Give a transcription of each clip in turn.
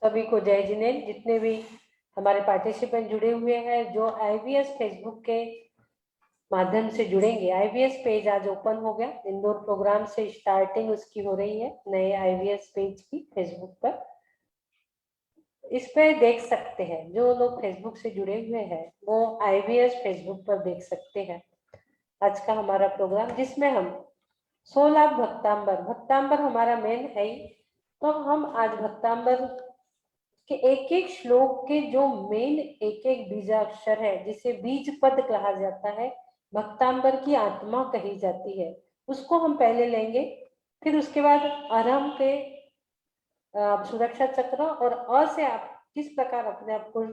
सभी को जय जिनेन्द्र। जितने भी हमारे पार्टिसिपेंट जुड़े हुए हैं, जो आईवीएस फेसबुक के माध्यम से जुड़ेंगे, आईवीएस पेज आज ओपन हो गया। इंदौर प्रोग्राम से स्टार्टिंग उसकी हो रही है, नए आईवीएस पेज की फेसबुक पर। इस पे देख सकते हैं, जो लोग फेसबुक से जुड़े हुए हैं वो आईवीएस फेसबुक पर देख सकते हैं आज का हमारा प्रोग्राम, जिसमें हम 16 भक्तांबर हमारा मेन है ही। तो हम आज भक्तांबर के एक एक श्लोक के जो मेन एक एक बीजाक्षर है, जिसे बीज पद कहा जाता है, भक्तांबर की आत्मा कही जाती है, उसको हम पहले लेंगे। फिर उसके बाद आराम पे सुरक्षा चक्र और अ से आप किस प्रकार अपने आप को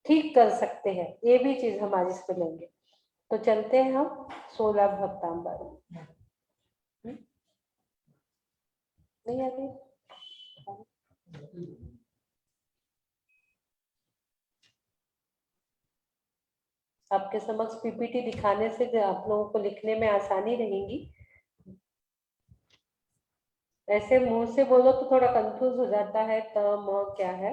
ठीक कर सकते हैं, ये भी चीज हम आज इस पे लेंगे। तो चलते हैं हम 16 भक्तांबर। नहीं आ रही? आपके समक्ष पीपीटी दिखाने से जो आप लोगों को लिखने में आसानी रहेगी। ऐसे मुंह से बोलो तो थोड़ा कंफ्यूज हो जाता है, त म क्या है।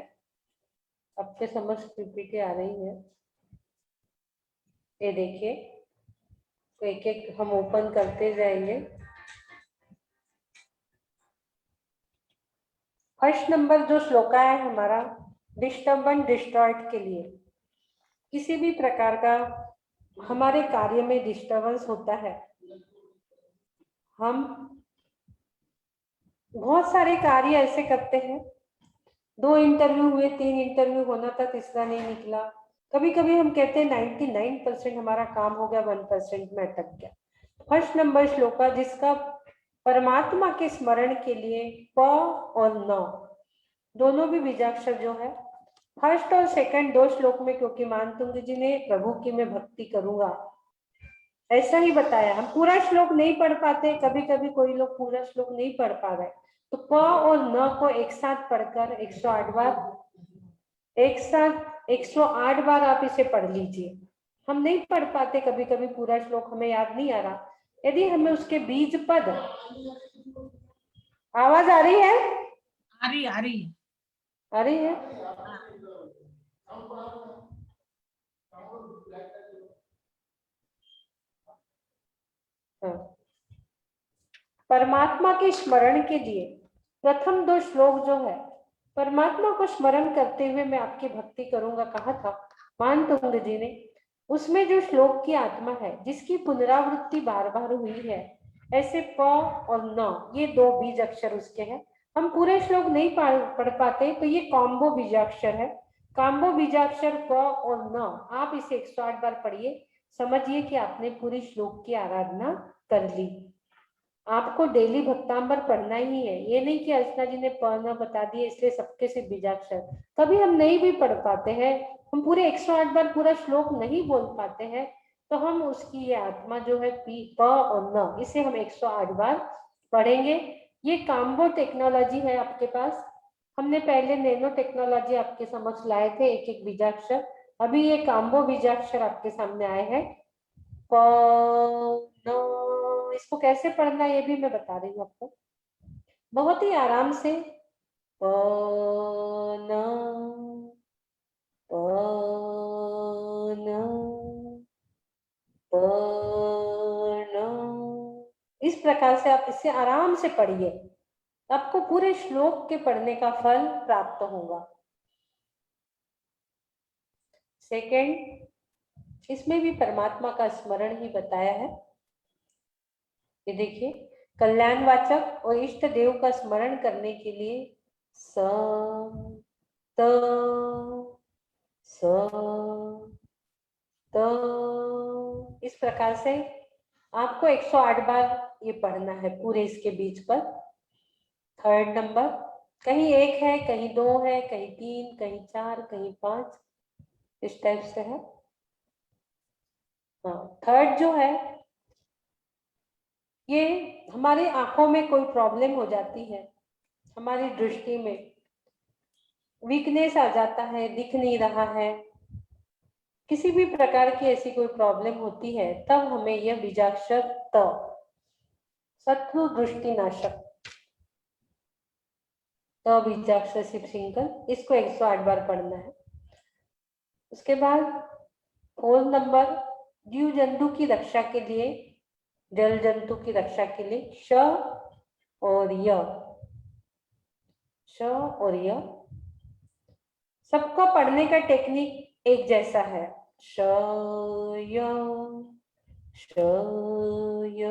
आपके समक्ष पीपीटी आ रही है, ये देखिए। तो एक एक हम ओपन करते जाएंगे। फर्स्ट नंबर जो श्लोका है हमारा, डिस्टर्बेंस डिस्ट्रॉयड के लिए, किसी भी प्रकार का हमारे कार्य में डिस्टर्बेंस होता है, हम बहुत सारे कार्य ऐसे करते हैं, 2 इंटरव्यू हुए, 3 इंटरव्यू होना था, तीसरा नहीं निकला। कभी कभी हम कहते हैं 99% हमारा काम हो गया, 1% में अटक गया। फर्स्ट नंबर श्लोका, जिसका परमात्मा के स्मरण के लिए प और न दोनों भी बीजाक्षर जो है, फर्स्ट और सेकंड 2 श्लोक में, क्योंकि मानतुंग जी ने प्रभु की मैं भक्ति करूंगा ऐसा ही बताया। हम पूरा श्लोक नहीं पढ़ पाते, कभी कभी कोई लोग पूरा श्लोक नहीं पढ़ पा रहे, तो प और न को एक साथ पढ़कर 108 बार, एक साथ 108 बार आप इसे पढ़ लीजिए। हम नहीं पढ़ पाते कभी कभी पूरा श्लोक, हमें याद नहीं आ रहा, यदि हमें उसके बीज पद, आवाज आ रही है? आ रही आ रही है। हाँ। परमात्मा के स्मरण के लिए प्रथम 2 श्लोक जो है, परमात्मा को स्मरण करते हुए मैं आपकी भक्ति करूंगा कहा था मानतुंग जी ने। उसमें जो श्लोक की आत्मा है, जिसकी पुनरावृत्ति बार बार हुई है, ऐसे प और न, ये 2 बीज अक्षर उसके हैं। हम पूरे श्लोक नहीं पढ़ पाते, तो ये कॉम्बो बीजाक्षर है। कॉम्बो बीजाक्षर प और न, आप इसे 108 बार पढ़िए, समझिए कि आपने पूरी श्लोक की आराधना कर ली। आपको डेली भक्तांबर पढ़ना ही है, ये नहीं कि अर्चना जी ने पढ़ना बता दिए इसलिए सबके से बीजाक्षर। कभी हम नहीं भी पढ़ पाते हैं, हम पूरे 108 बार पूरा श्लोक नहीं बोल पाते हैं, तो हम उसकी ये आत्मा जो है प और न, इसे हम 108 बार पढ़ेंगे। ये काम्बो टेक्नोलॉजी है आपके पास। हमने पहले नैनो टेक्नोलॉजी आपके समक्ष लाए थे, एक एक बीजाक्षर। अभी ये काम्बो बीजाक्षर आपके सामने आए हैं, प न। इसको कैसे पढ़ना ये भी मैं बता रही हूँ आपको, बहुत ही आराम से। प न प न प न, इस प्रकार से आप इसे आराम से पढ़िए, आपको पूरे श्लोक के पढ़ने का फल प्राप्त होगा। सेकंड, इसमें भी परमात्मा का स्मरण ही बताया है। ये देखिए, कल्याणवाचक और इष्ट देव का स्मरण करने के लिए स त स त इस प्रकार से आपको 108 बार ये पढ़ना है पूरे इसके बीच पर। थर्ड नंबर, कहीं 1 है, कहीं 2 है, कहीं 3, कहीं 4, कहीं 5, इस टाइप से है। हाँ, थर्ड जो है ये हमारी आंखों में कोई प्रॉब्लम हो जाती है, हमारी दृष्टि में वीकनेस आ जाता है, दिख नहीं रहा है, किसी भी प्रकार की ऐसी कोई प्रॉब्लम होती है, तब हमें यह बीजाक्षर त शत्रु दृष्टि नाशक त बीजाक्षर शिव सिंगल, इसको 108 बार पढ़ना है। उसके बाद 4 नंबर, जीव जंतु की रक्षा के लिए, जल जंतु की रक्षा के लिए श और य, श और य, सबका पढ़ने का टेक्निक एक जैसा है। श य श य,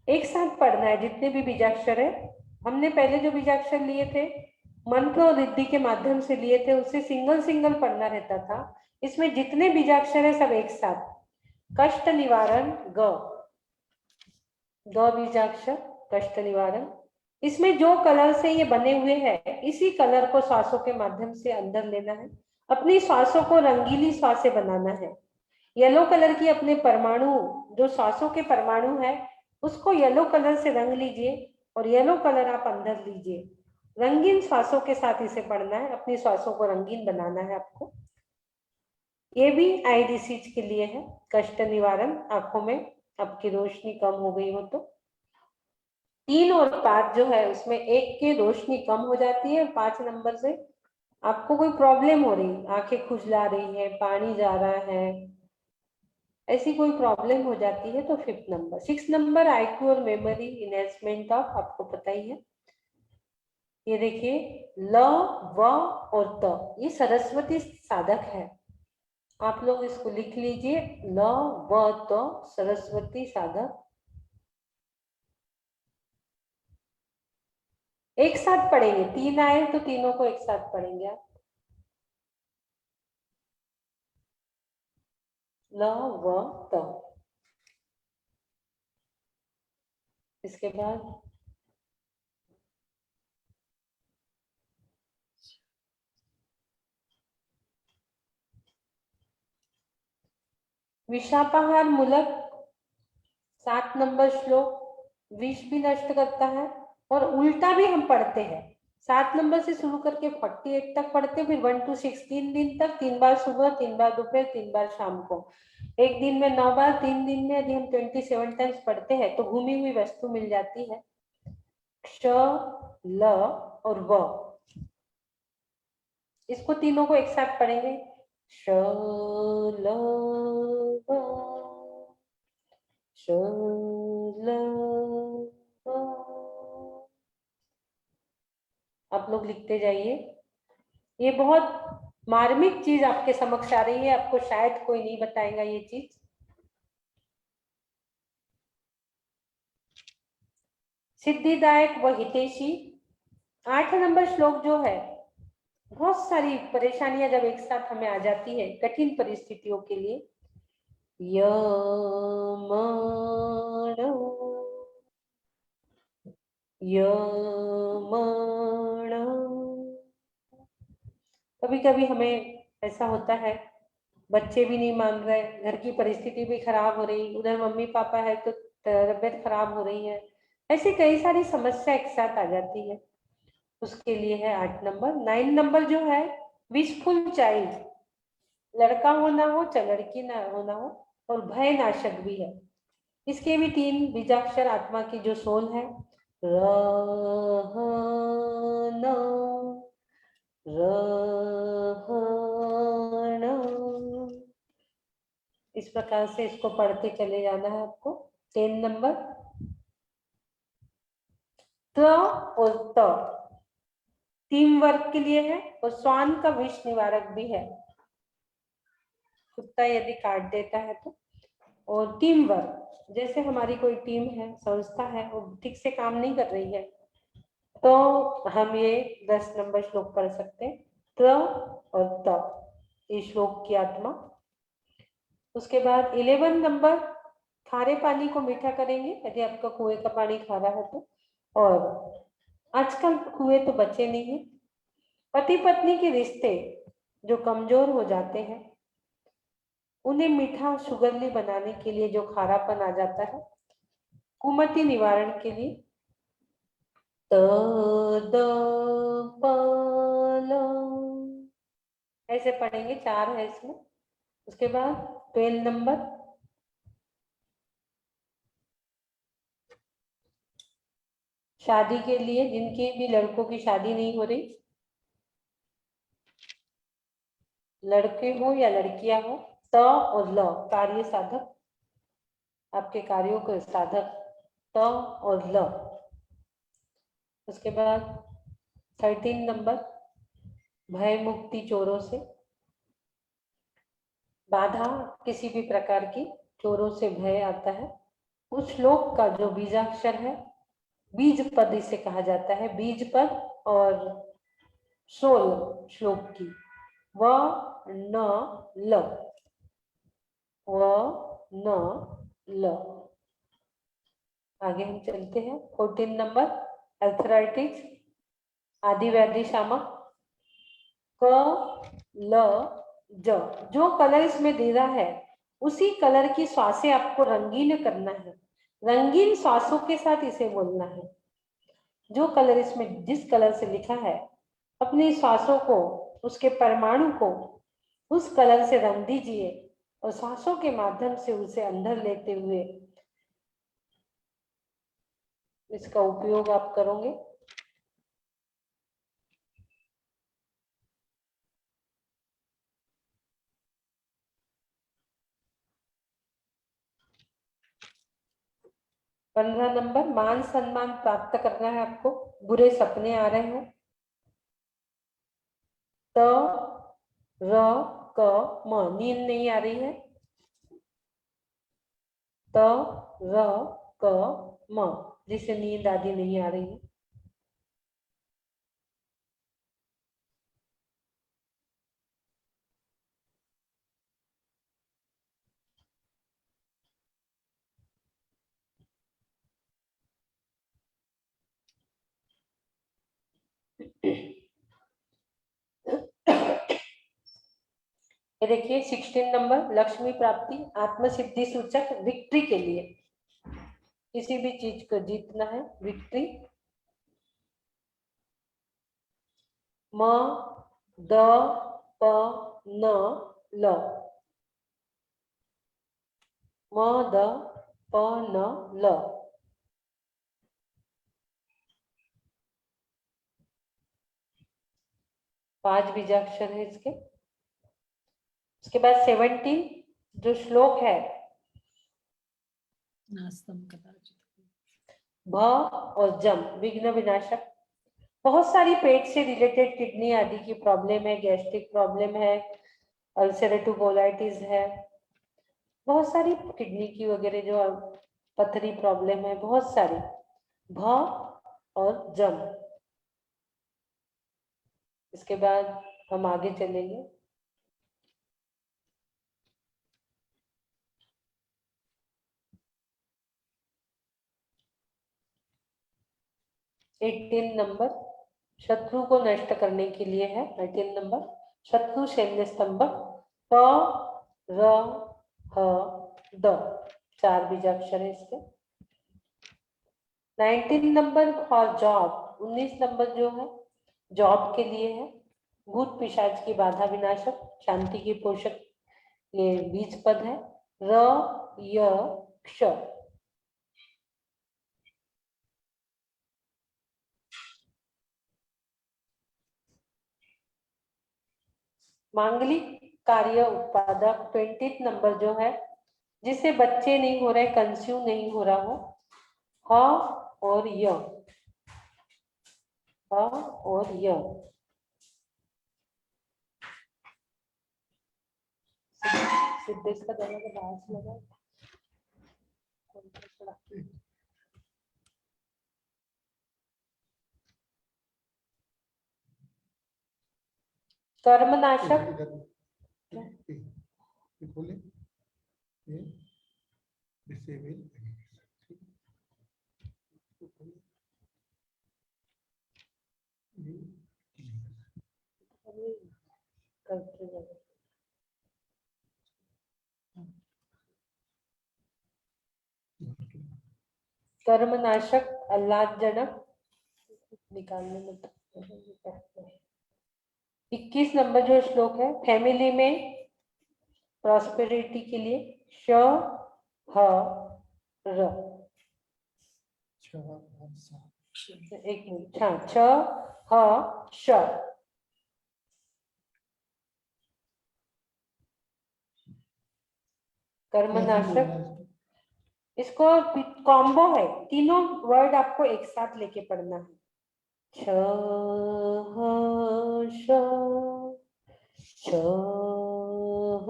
एक साथ पढ़ना है जितने भी बीजाक्षर है। हमने पहले जो बीजाक्षर लिए थे मंत्र और रिद्धि के माध्यम से लिए थे, उससे सिंगल सिंगल पढ़ना रहता था। इसमें जितने बीजाक्षर है सब एक साथ। कष्ट निवारण ग, ग बीजाक्षर कष्ट निवारण। इसमें जो कलर से ये बने हुए हैं इसी कलर को श्वासों के माध्यम से अंदर लेना है, अपनी श्वासों को रंगीली श्वासें बनाना है। येलो कलर की अपने परमाणु, जो श्वासों के परमाणु है उसको येलो कलर से रंग लीजिए और येलो कलर आप अंदर लीजिए। रंगीन श्वासों के साथ इसे पढ़ना है, अपनी श्वासों को रंगीन बनाना है आपको। ये भी आई डिसीज के लिए है, कष्ट निवारण, आंखों में आपकी रोशनी कम हो गई हो तो। 3 और 5 जो है उसमें 1 की रोशनी कम हो जाती है, 5 नंबर से आपको कोई प्रॉब्लम हो रही, आंखें खुजला रही है, पानी जा रहा है, ऐसी कोई प्रॉब्लम हो जाती है तो 5th नंबर। 6 नंबर आईक्यू और मेमोरी इनहेंसमेंट ऑफ, आपको पता ही है। ये देखिए ल व और त, ये सरस्वती साधक है, आप लोग इसको लिख लीजिए, ल व त सरस्वती साधक। एक साथ पढ़ेंगे, 3 आए तो तीनों को एक साथ पढ़ेंगे आप। ल व त, इसके बाद विषापहार मूलक 7 नंबर श्लोक, विष भी नष्ट करता है और उल्टा भी हम पढ़ते हैं। 7 नंबर से शुरू करके 48 तक पढ़ते हैं, फिर 1 to 6 3 दिन तक, 3 बार सुबह, 3 बार दोपहर, 3 बार शाम को, एक दिन में 9 बार, 3 दिन में यदि हम 27 टाइम्स पढ़ते हैं तो घूमी हुई वस्तु मिल जाती है। क्ष, ल और व, इसको तीनों को एक साथ पढ़ेंगे। श ल व, श ल व, आप लोग लिखते जाइए। ये बहुत मार्मिक चीज आपके समक्ष आ रही है, आपको शायद कोई नहीं बताएगा ये चीज। सिद्धिदायक व हितैषी 8 नंबर श्लोक जो है, बहुत सारी परेशानियां जब एक साथ हमें आ जाती है कठिन परिस्थितियों के लिए, यमण यमण, कभी कभी हमें ऐसा होता है बच्चे भी नहीं मान रहे, घर की परिस्थिति भी खराब हो रही, उधर मम्मी पापा है तो तबीयत खराब हो रही है, ऐसी कई सारी समस्या एक साथ आ जाती है, उसके लिए है 8 नंबर। 9 नंबर जो है विशफुल चाइल्ड, लड़का होना हो चाहे लड़की ना होना हो, और भय नाशक भी है। इसके भी 3 बीजाक्षर आत्मा की जो सोल है, रहन रहन, इस प्रकार से इसको पढ़ते चले जाना है आपको। 10 नंबर त और त टीम वर्क के लिए है और स्वान का विष निवारक भी है, कुत्ता यदि काट देता है तो। और टीम वर्क, जैसे हमारी कोई टीम है, संस्था है, वो ठीक से काम नहीं कर रही है, तो हम ये 10 नंबर श्लोक पढ़ सकते हैं, त्र और त, ये श्लोक की आत्मा। उसके बाद 11 नंबर, खारे पानी को मीठा करेंगे, यदि आपका कुएं का पानी खारा है तो। और आजकल कुएं तो बचे नहीं है। पति पत्नी के रिश्ते जो कमजोर हो जाते हैं, उन्हें मीठा सुगंधी बनाने के लिए, जो खारापन आ जाता है, कुमति निवारण के लिए, त द प ल, ऐसे पढ़ेंगे, 4 है इसमें। उसके बाद 12 नंबर, शादी के लिए, जिनकी भी लड़कों की शादी नहीं हो रही, लड़के हो या लड़कियां हो, त और ल, कार्य साधक, आपके कार्यों के साधक, त और ल। उसके बाद 13 नंबर, भय मुक्ति चोरों से, बाधा किसी भी प्रकार की, चोरों से भय आता है। उस श्लोक का जो बीजाक्षर है, बीज पद इसे कहा जाता है, बीज पद, और 16 श्लोक की, व न ल, व न ल। आगे हम चलते हैं। 14 नंबर, अर्थराइटिस, आदि व्याधि शामक, क ल ज, जो कलर इसमें दे रहा है उसी कलर की श्वासें आपको रंगीन करना है, रंगीन श्वासों के साथ इसे बोलना है। जो कलर इसमें, जिस कलर से लिखा है, अपनी श्वासों को, उसके परमाणु को उस कलर से रंग दीजिए और सांसों के माध्यम से उसे अंदर लेते हुए इसका उपयोग आप करोगे। पंद्रह नंबर, मान सम्मान प्राप्त करना है आपको, बुरे सपने आ रहे हैं, त र क म, नींद नहीं आ रही है, त र क म, जिसे नींद आदि नहीं आ रही है। ये देखिए 16 नंबर, लक्ष्मी प्राप्ति, आत्मसिद्धि सूचक, विक्ट्री के लिए, किसी भी चीज को जीतना है, विक्ट्री। म द प न ल, म द प न ल, 5 बीजाक्षर है इसके। उसके बाद 17 जो श्लोक है, भ और जम, विघ्न विनाशक। बहुत सारी पेट से रिलेटेड, किडनी आदि की प्रॉब्लम है, गैस्ट्रिक प्रॉब्लम है, अल्सरेटिव कोलाइटिस है, बहुत सारी किडनी की वगैरह जो पथरी प्रॉब्लम है, बहुत सारी। भ और जम। इसके बाद हम आगे चलेंगे। एटीन नंबर, शत्रु को नष्ट करने के लिए है। 18 नंबर, शत्रु सैन्य स्तंभक, प र ह द, 4 बीजाक्षर है इसके। 19 नंबर फॉर जॉब, 19 नंबर जो है जॉब के लिए है। भूत पिशाच की बाधा विनाशक, शांति की पोषक, ये बीज पद है, र य क्ष। मांगलिक कार्य उत्पादक 20 नंबर जो है, जिसे बच्चे नहीं हो रहे, कंज्यूम नहीं हो रहा हो, ह और य, ह और य। सिद्धेश का दोनों के बाहर से लगा। कर्मनाशक बोले डिसेबल कर्मनाशक आह्लादजनक निकालने में 21 नंबर जो श्लोक है, फैमिली में प्रॉस्पेरिटी के लिए श ह र एक मिनट, हाँ, छ ह श कर्मनाशक। इसको कॉम्बो है, तीनों वर्ड आपको एक साथ लेके पढ़ना है। छ ह श छ ह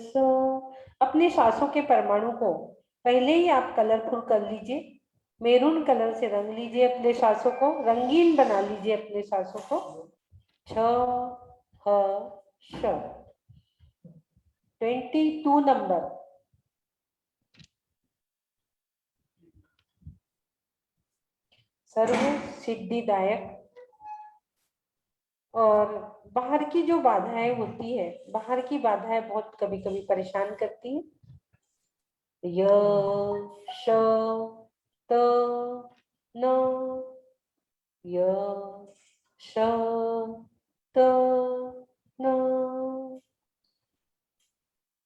स। अपने श्वासों के परमाणु को पहले ही आप कलरफुल कर लीजिए, मेरून कलर से रंग लीजिए, अपने श्वासों को रंगीन बना लीजिए, अपने श्वासों को। छ ह श 22 नंबर, सर्व सिद्धिदायक। और बाहर की जो बाधाएं होती है, बाहर की बाधाएं बहुत कभी कभी परेशान करती है। य श त न, य श त न।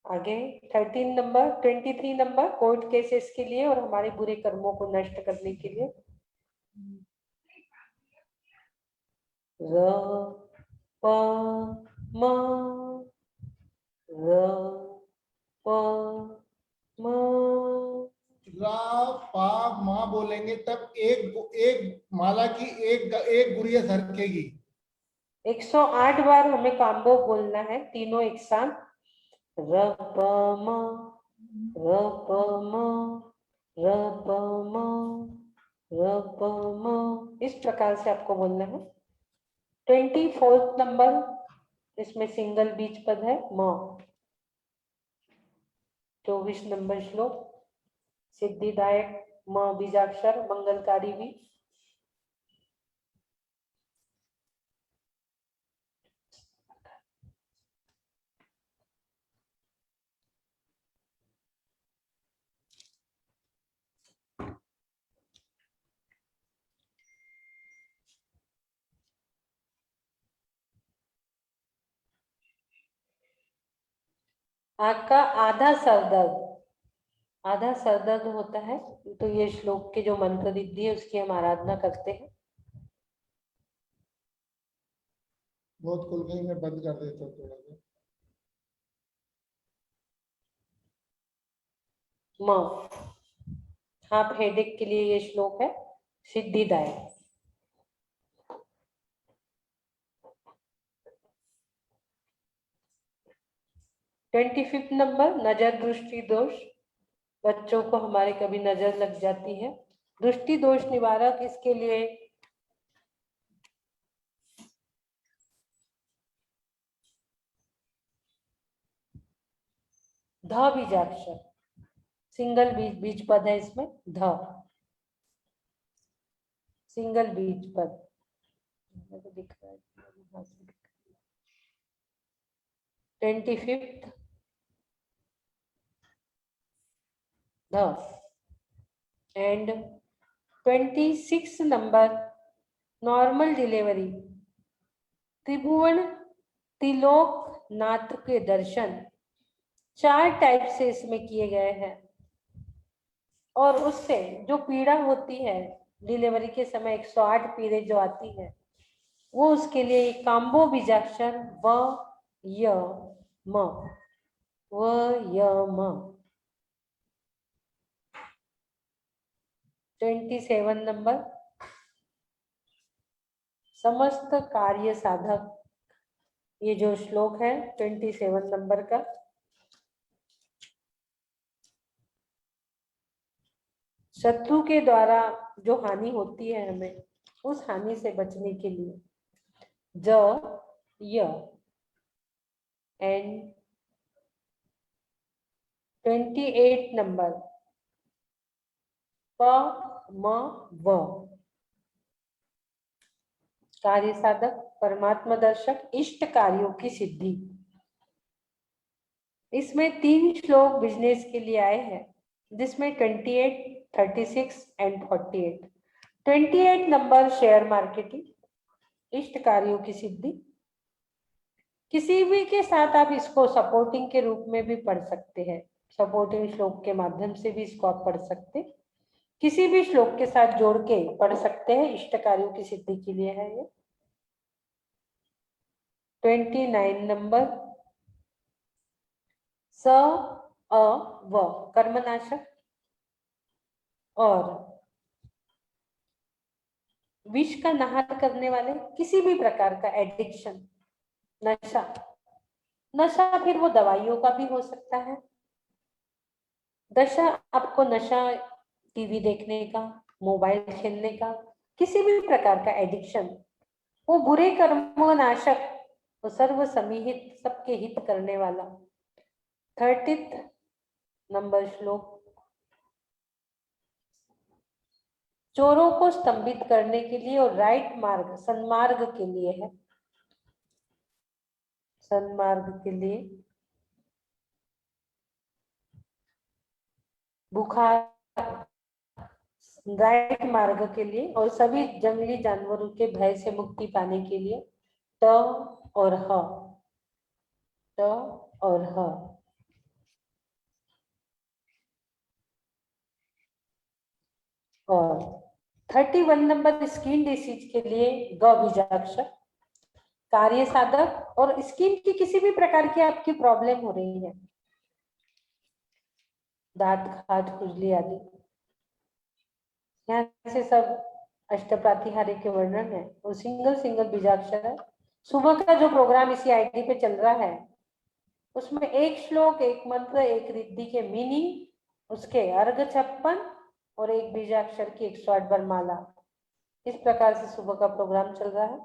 आगे 13 नंबर, 23 नंबर, कोर्ट केसेस के लिए और हमारे बुरे कर्मों को नष्ट करने के लिए। र प म, र प म। रा पा माँ बोलेंगे तब एक माला की एक गुड़िया सरकेगी। 108 बार हमें काम्बो बोलना है, तीनों एक साथ। र प म, र प म, र प म, र प म, इस प्रकार से आपको बोलना है। 24 नंबर, इसमें सिंगल बीज पद है म। 24 नंबर श्लोक, सिद्धिदायक म बीजाक्षर, मंगलकारी भी। आपका आधा सरदर्द, आधा सरदर्द होता है तो ये श्लोक के जो मंत्र रिद्धि है उसकी हम आराधना करते हैं। बहुत खुल गई, मैं बंद कर देता हूँ थोड़ा सा। म, हाफ हेडेक के लिए ये श्लोक है, सिद्धिदायक। ट्वेंटी फिफ्थ नंबर, नजर दृष्टि दोष। बच्चों को हमारे कभी नजर लग जाती है, दृष्टि दोष निवारक इसके लिए ध बीजाक्षर, सिंगल बीज पद है इसमें, ध सिंगल बीज पद दिख रहा है। 25th ध एंड 26 नंबर, नॉर्मल डिलीवरी। त्रिभुवन त्रिलोक नाथ के दर्शन 4 टाइप से इसमें किए गए हैं, और उससे जो पीड़ा होती है डिलीवरी के समय 108 पीड़े जो आती है, वो उसके लिए काम्बो बीजाक्षर व य म, व य म। 27 नंबर, समस्त कार्य साधक, ये जो श्लोक है 27 नंबर का। शत्रु के द्वारा जो हानि होती है हमें, उस हानि से बचने के लिए ज य एंड 28 नंबर प म व कार्य साधक, परमात्मा दर्शक, इष्ट कार्यों की सिद्धि। इसमें 3 श्लोक बिजनेस के लिए आए हैं, जिसमें 28, 36 एंड 48। 28 नंबर शेयर मार्केटिंग, इष्ट कार्यों की सिद्धि। किसी भी के साथ आप इसको सपोर्टिंग के रूप में भी पढ़ सकते हैं, सपोर्टिंग श्लोक के माध्यम से भी इसको आप पढ़ सकते, किसी भी श्लोक के साथ जोड़ के पढ़ सकते हैं, इष्ट कार्यों की सिद्धि के लिए है ये। 29 नंबर स अ व कर्मनाशक और विष का नहार करने वाले, किसी भी प्रकार का एडिक्शन, नशा। नशा फिर वो दवाइयों का भी हो सकता है। दशा आपको नशा टीवी देखने का, मोबाइल खेलने का, किसी भी प्रकार का एडिक्शन, वो बुरे कर्मों नाशक, वो सर्व समीहित, सबके हित करने वाला। 30 नंबर श्लोक चोरों को स्तंभित करने के लिए और राइट मार्ग, सन्मार्ग के लिए है, सन्मार्ग के लिए। बुखार राइट मार्ग के लिए, और सभी जंगली जानवरों के भय से मुक्ति पाने के लिए त और ह, त और ह। और 31 नंबर स्किन डिसीज के लिए ग बीजाक्षर, कार्य साधक, और स्किन की किसी भी प्रकार की आपकी प्रॉब्लम हो रही है, दांत खाज खुजली आदि, यहाँ से सब अष्टप्रातिहार्य के वर्णन है, वो सिंगल बीजाक्षर है। सुबह का जो प्रोग्राम इसी आईडी पे चल रहा है, उसमें एक श्लोक, एक मंत्र, एक रिद्धि के मीनिंग, उसके अर्घ 56 और एक बीजाक्षर की 108 बार माला, इस प्रकार से सुबह का प्रोग्राम चल रहा है।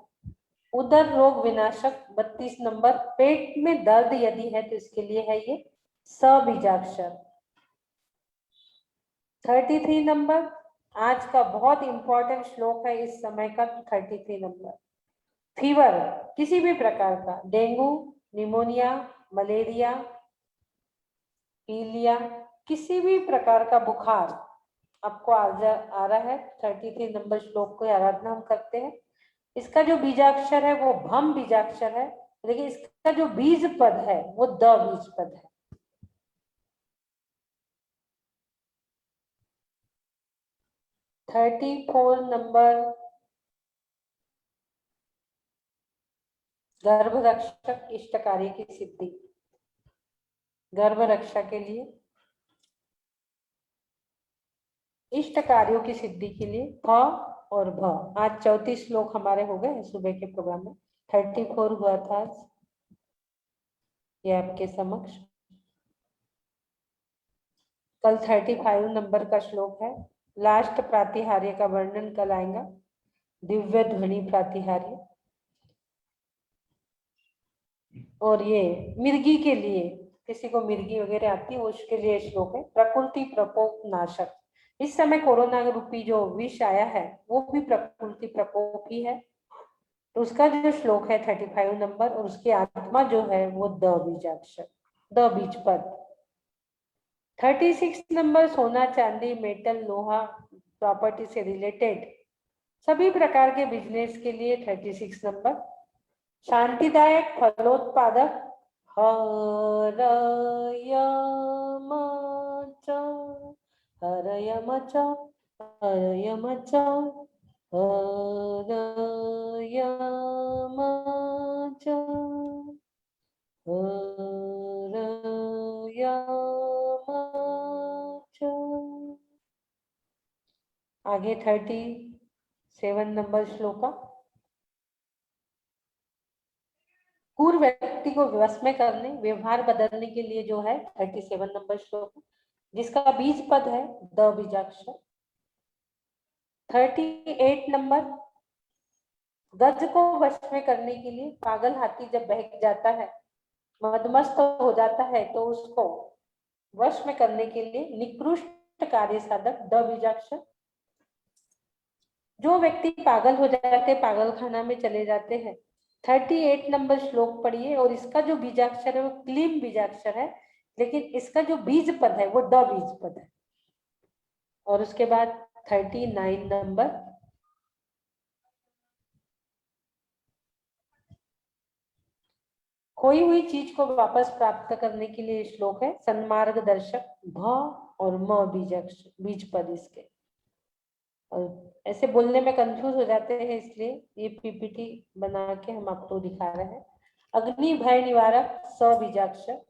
उदर रोग विनाशक 32 नंबर, पेट में दर्द यदि है तो इसके लिए है ये स बीजाक्षर। 33 नंबर आज का बहुत इंपॉर्टेंट श्लोक है इस समय का, 33 नंबर फीवर, किसी भी प्रकार का डेंगू, निमोनिया, मलेरिया, पीलिया, किसी भी प्रकार का बुखार आपको आ रहा है, 33 नंबर श्लोक को आराधना हम करते हैं। इसका जो बीजाक्षर है वो भम बीजाक्षर है, लेकिन इसका जो बीज पद है वो द बीज पद है। थर्टी 34 नंबर गर्भ रक्षक, इष्ट कार्य की सिद्धि, गर्भ रक्षा के लिए, इष्ट कार्यों की सिद्धि के लिए फ और भ। आज 34 श्लोक हमारे हो गए सुबह के प्रोग्राम में, 34 हुआ था आज, ये आपके समक्ष। कल 35 नंबर का श्लोक है, लास्ट प्रातिहार्य का वर्णन कल आएगा, दिव्य ध्वनि प्रातिहार्य। और ये मिर्गी के लिए, किसी को मिर्गी वगैरह आती है उसके लिए श्लोक है, प्रकृति प्रकोप नाशक। इस समय कोरोना रूपी जो विष आया है वो भी प्रकृति प्रकोप ही है, तो उसका जो श्लोक है 35 नंबर, और उसकी आत्मा जो है वो द बीजाक्षर, द बीज पद। 36 नंबर सोना, चांदी, मेटल, लोहा, प्रॉपर्टी से रिलेटेड सभी प्रकार के बिजनेस के लिए 36 नंबर। शांतिदायक, फलोत्पादक, हरयमच हरयमच हरयमच हरयमच हरयमच। आगे 37 नंबर श्लोका, पूर्व व्यक्ति को वश में करने, व्यवहार बदलने के लिए जो है 37 नंबर श्लोक, जिसका बीज पद है द बीजाक्षर। 38 नंबर, गज को वश में करने के लिए पागल हाथी जब बहक जाता है, मदमस्त हो जाता है, तो उसको वश में करने के लिए निकृष्ट कार्य साधक द बीजाक्षर। जो व्यक्ति पागल हो जाते, पागल खाना में चले जाते हैं, 38 नंबर श्लोक पढ़िए, और इसका जो बीजाक्षर है वो क्लीम बीजाक्षर है, लेकिन इसका जो बीज पद है वो द बीज पद है। और उसके बाद 39 नंबर, खोई हुई चीज को वापस प्राप्त करने के लिए श्लोक है, सन्मार्ग दर्शक भ और म बीज पद इसके। और ऐसे बोलने में कंफ्यूज हो जाते हैं, इसलिए ये पीपीटी बना के हम आपको दिखा रहे हैं। अग्नि भय निवारक स बीजाक्षर,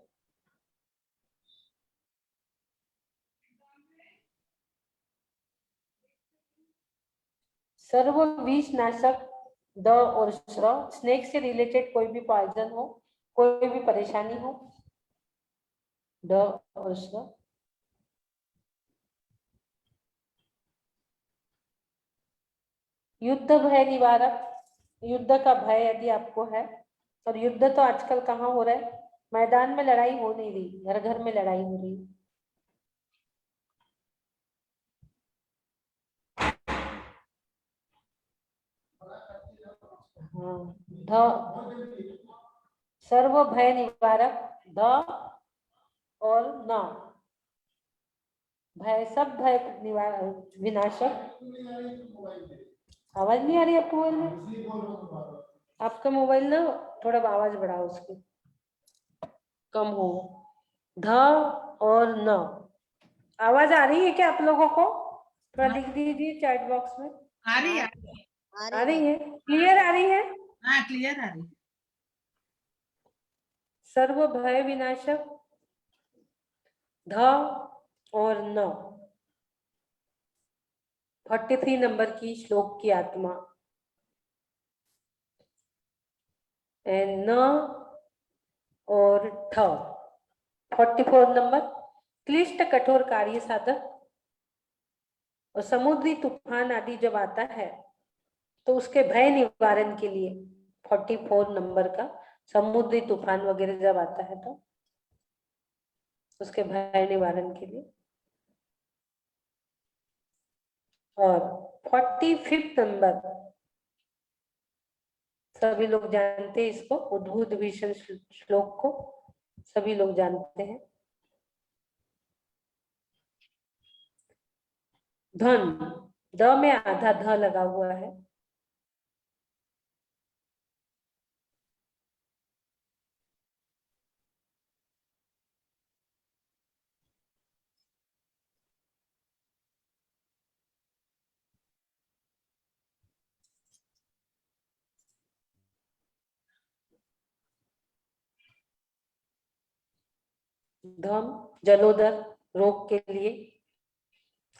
सर्व विष नाशक द और श्र, स्नेक से रिलेटेड कोई भी पॉइजन हो, कोई भी परेशानी हो, द और श्र। युद्ध भय निवारक, युद्ध का भय यदि आपको है, और युद्ध तो आजकल कहाँ हो रहा है, मैदान में लड़ाई हो नहीं रही, घर घर में लड़ाई हो रही। ध, सर्व भय निवारक ध और न, भय सब भय निवारक विनाशक। आवाज नहीं आ रही आपको मोबाइल में? आपका मोबाइल ना थोड़ा आवाज बढ़ाओ, उसकी कम हो। ध और न, आवाज आ रही है क्या आप लोगों को? थोड़ा लिख दीजिए चैट बॉक्स में। आ रही है, आ रही है, क्लियर आ रही है? हाँ क्लियर आ रही है। सर्व भय विनाशक ध और न, 43 नंबर की श्लोक की आत्मा, न और ठ। 44 नंबर, क्लिष्ट कठोर कार्य साधक और समुद्री तूफान आदि जब आता है तो उसके भय निवारण के लिए 44 नंबर का, समुद्री तूफान वगैरह जब आता है तो उसके भय निवारण के लिए। और 45 नंबर, सभी लोग जानते हैं इसको, उद्भूत भीषण श्लोक को सभी लोग जानते हैं। धन, द में आधा ध लगा हुआ है। धम, जलोदर रोग के लिए,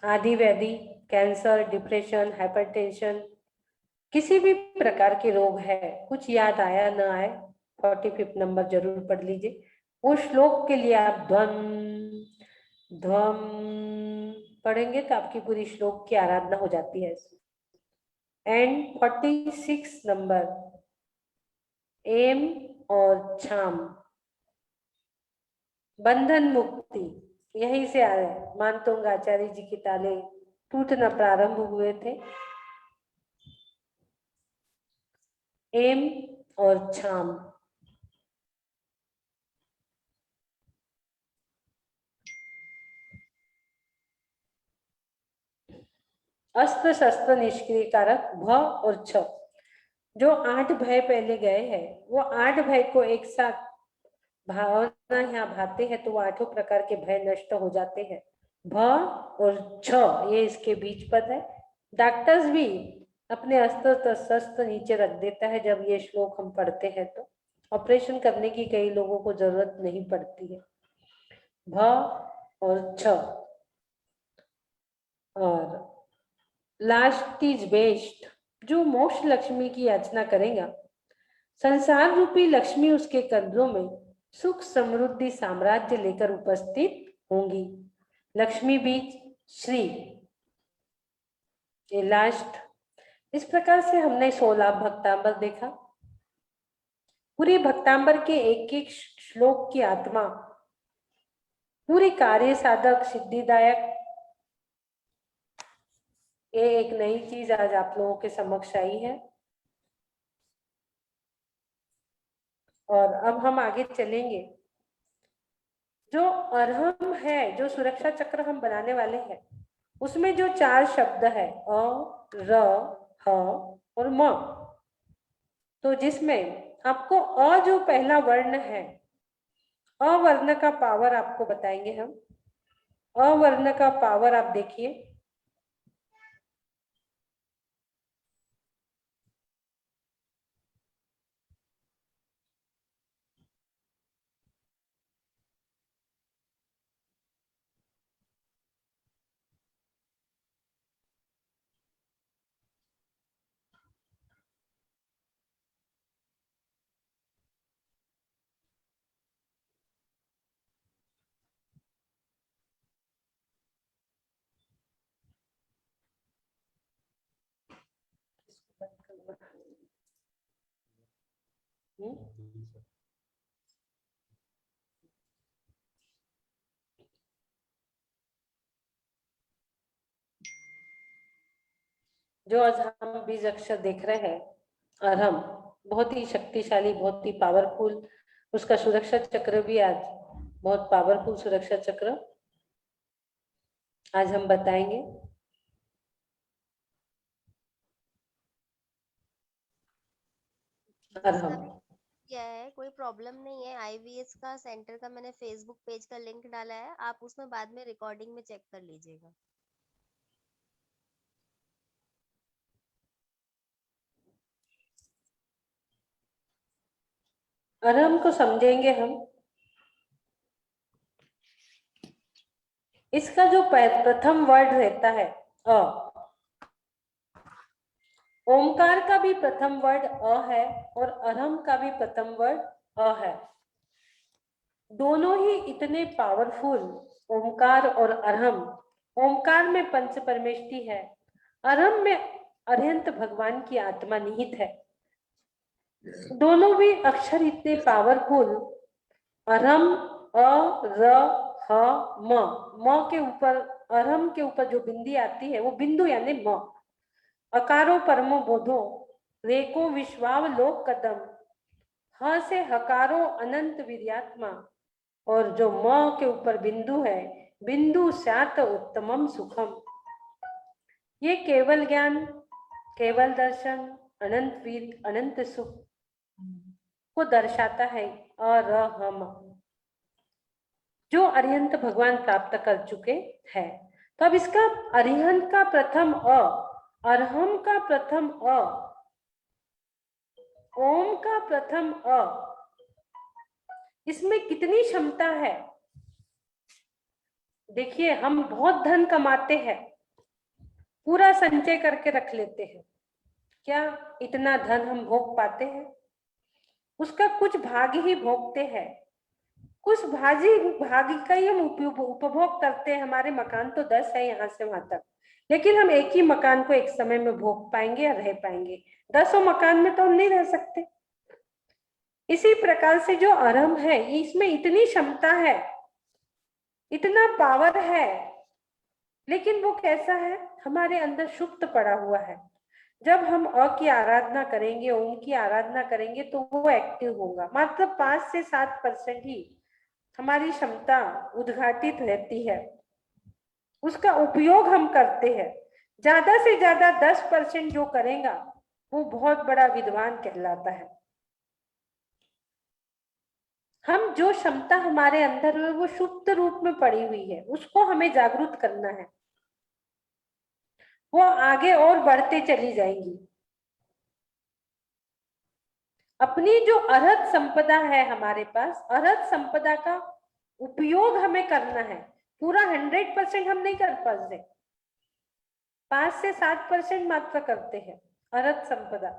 आदि व्याधि, कैंसर, डिप्रेशन, हाइपरटेंशन, किसी भी प्रकार के रोग है, कुछ याद आया ना आए, 45 नंबर जरूर पढ़ लीजिए। वो श्लोक के लिए आप ध्वम ध्वम पढ़ेंगे तो आपकी पूरी श्लोक की आराधना हो जाती है। एंड 46 नंबर, एम और छाम, बंधन मुक्ति, यहीं से आ रहे। मानतोंग आचार्य जी के ताले टूटना प्रारंभ हुए थे। एम और छाम, अस्त्र शस्त्र निष्क्रिय कारक भ और छ। जो 8 भय पहले गए हैं, वो 8 भय को एक साथ भावना यहाँ भाते हैं तो वो 8 प्रकार के भय नष्ट हो जाते हैं। भ और छ ये इसके बीच पद है। डॉक्टर्स भी अपने अस्त्र शस्त्र नीचे रख देता है जब ये श्लोक हम पढ़ते हैं, तो ऑपरेशन करने की कई लोगों को जरूरत नहीं पड़ती है। भ और छ। और लास्ट इज बेस्ट, जो मोक्ष लक्ष्मी की याचना करेगा, संसार रूपी लक्ष्मी उसके कंधों में सुख समृद्धि साम्राज्य लेकर उपस्थित होंगी। लक्ष्मी बीज श्री, ये लास्ट। इस प्रकार से हमने 16 भक्तांबर देखा। पूरी भक्तांबर के एक एक श्लोक की आत्मा पूरी कार्य साधक सिद्धिदायक, ये एक नई चीज आज आप लोगों के समक्ष आई है। और अब हम आगे चलेंगे। जो अरहम है, जो सुरक्षा चक्र हम बनाने वाले हैं, उसमें जो 4 शब्द है अ, र, ह और म, तो जिसमें आपको अ जो पहला वर्ण है, अ वर्ण का पावर आपको बताएंगे हम। अ वर्ण का पावर आप देखिए। जो आज हम बीज अक्षर देख रहे हैं, अरहम, बहुत ही शक्तिशाली, बहुत ही पावरफुल। उसका सुरक्षा चक्र भी आज बहुत पावरफुल सुरक्षा चक्र आज हम बताएंगे। इसका अरहम, भी क्या है, कोई प्रॉब्लम नहीं है। आईवीएस का सेंटर का मैंने फेसबुक पेज का लिंक डाला है, आप उसमें बाद में रिकॉर्डिंग में चेक कर लीजिएगा। अरहम को समझेंगे हम। इसका जो प्रथम वर्ड रहता है अ, ओमकार का भी प्रथम वर्ड अ है और अरहम का भी प्रथम वर्ड अ है। दोनों ही इतने पावरफुल, ओमकार और अरहम। ओमकार में पंच परमेष्टि है, अरहम में अरिहंत भगवान की आत्मा निहित है। दोनों भी अक्षर इतने पावरफुल। अरहम अ, र, ह, म के ऊपर, अरहम के ऊपर जो बिंदी आती है वो बिंदु यानी म। अकारो परमो बोधो, रेको विश्वावलोक कदम, ह से हकारो अनंत वीर्यात्मा, और जो म के ऊपर बिंदु है, बिंदु स्यात उत्तमम सुखम। ये केवल ज्ञान, केवल दर्शन, अनंत वीर, अनंत सुख को दर्शाता है। अरहम, जो अरिहंत भगवान प्राप्त कर चुके हैं। तो अब इसका अरिहंत का प्रथम अ, अरहम का प्रथम अ, ओम का प्रथम अ, इसमें कितनी क्षमता है। देखिए, हम बहुत धन कमाते हैं, पूरा संचय करके रख लेते हैं, क्या इतना धन हम भोग पाते हैं? उसका कुछ भाग ही भोगते हैं, कुछ भाग का ही हम उपभोग करते हैं। हमारे मकान तो 10 है यहाँ से वहां तक, लेकिन हम एक ही मकान को एक समय में भोग पाएंगे या रह पाएंगे। 10 मकान में तो हम नहीं रह सकते। इसी प्रकार से जो अरहम है, इसमें इतनी क्षमता है, इतना पावर है, लेकिन वो कैसा है, हमारे अंदर सुप्त पड़ा हुआ है। जब हम अ की आराधना करेंगे, ओम की आराधना करेंगे, तो वो एक्टिव होगा। मात्र 5 से 7% ही हमारी क्षमता उद्घाटित रहती है, उसका उपयोग हम करते हैं। ज्यादा से ज्यादा 10% जो करेगा वो बहुत बड़ा विद्वान कहलाता है। हम जो क्षमता हमारे अंदर है वो सुप्त रूप में पड़ी हुई है, उसको हमें जागरूक करना है। वो आगे और बढ़ते चली जाएंगी। अपनी जो अर्हत संपदा है हमारे पास, अर्हत संपदा का उपयोग हमें करना है। पूरा 100% हम नहीं कर पाते, 5 से 7% मात्र करते हैं। अर्हत संपदा,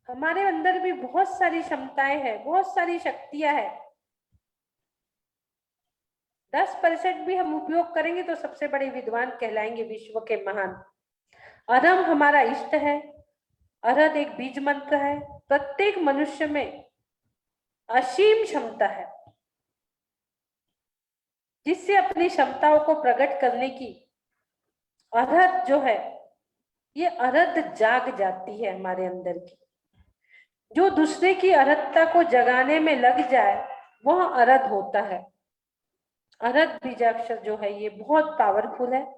हमारे अंदर भी बहुत सारी क्षमताएं हैं, बहुत सारी शक्तियां हैं। 10% भी हम उपयोग करेंगे तो सबसे बड़े विद्वान कहलाएंगे, विश्व के महान। अरम हमारा इष्ट है। अरहत एक बीज मंत्र है। प्रत्येक मनुष्य में असीम क्षमता है, जिससे अपनी क्षमताओं को प्रकट करने की अरहत जो है, ये अरहत जाग जाती है हमारे अंदर की। जो दूसरे की अरहतता को जगाने में लग जाए वह अरहत होता है। अरहत बीजाक्षर जो है ये बहुत पावरफुल है।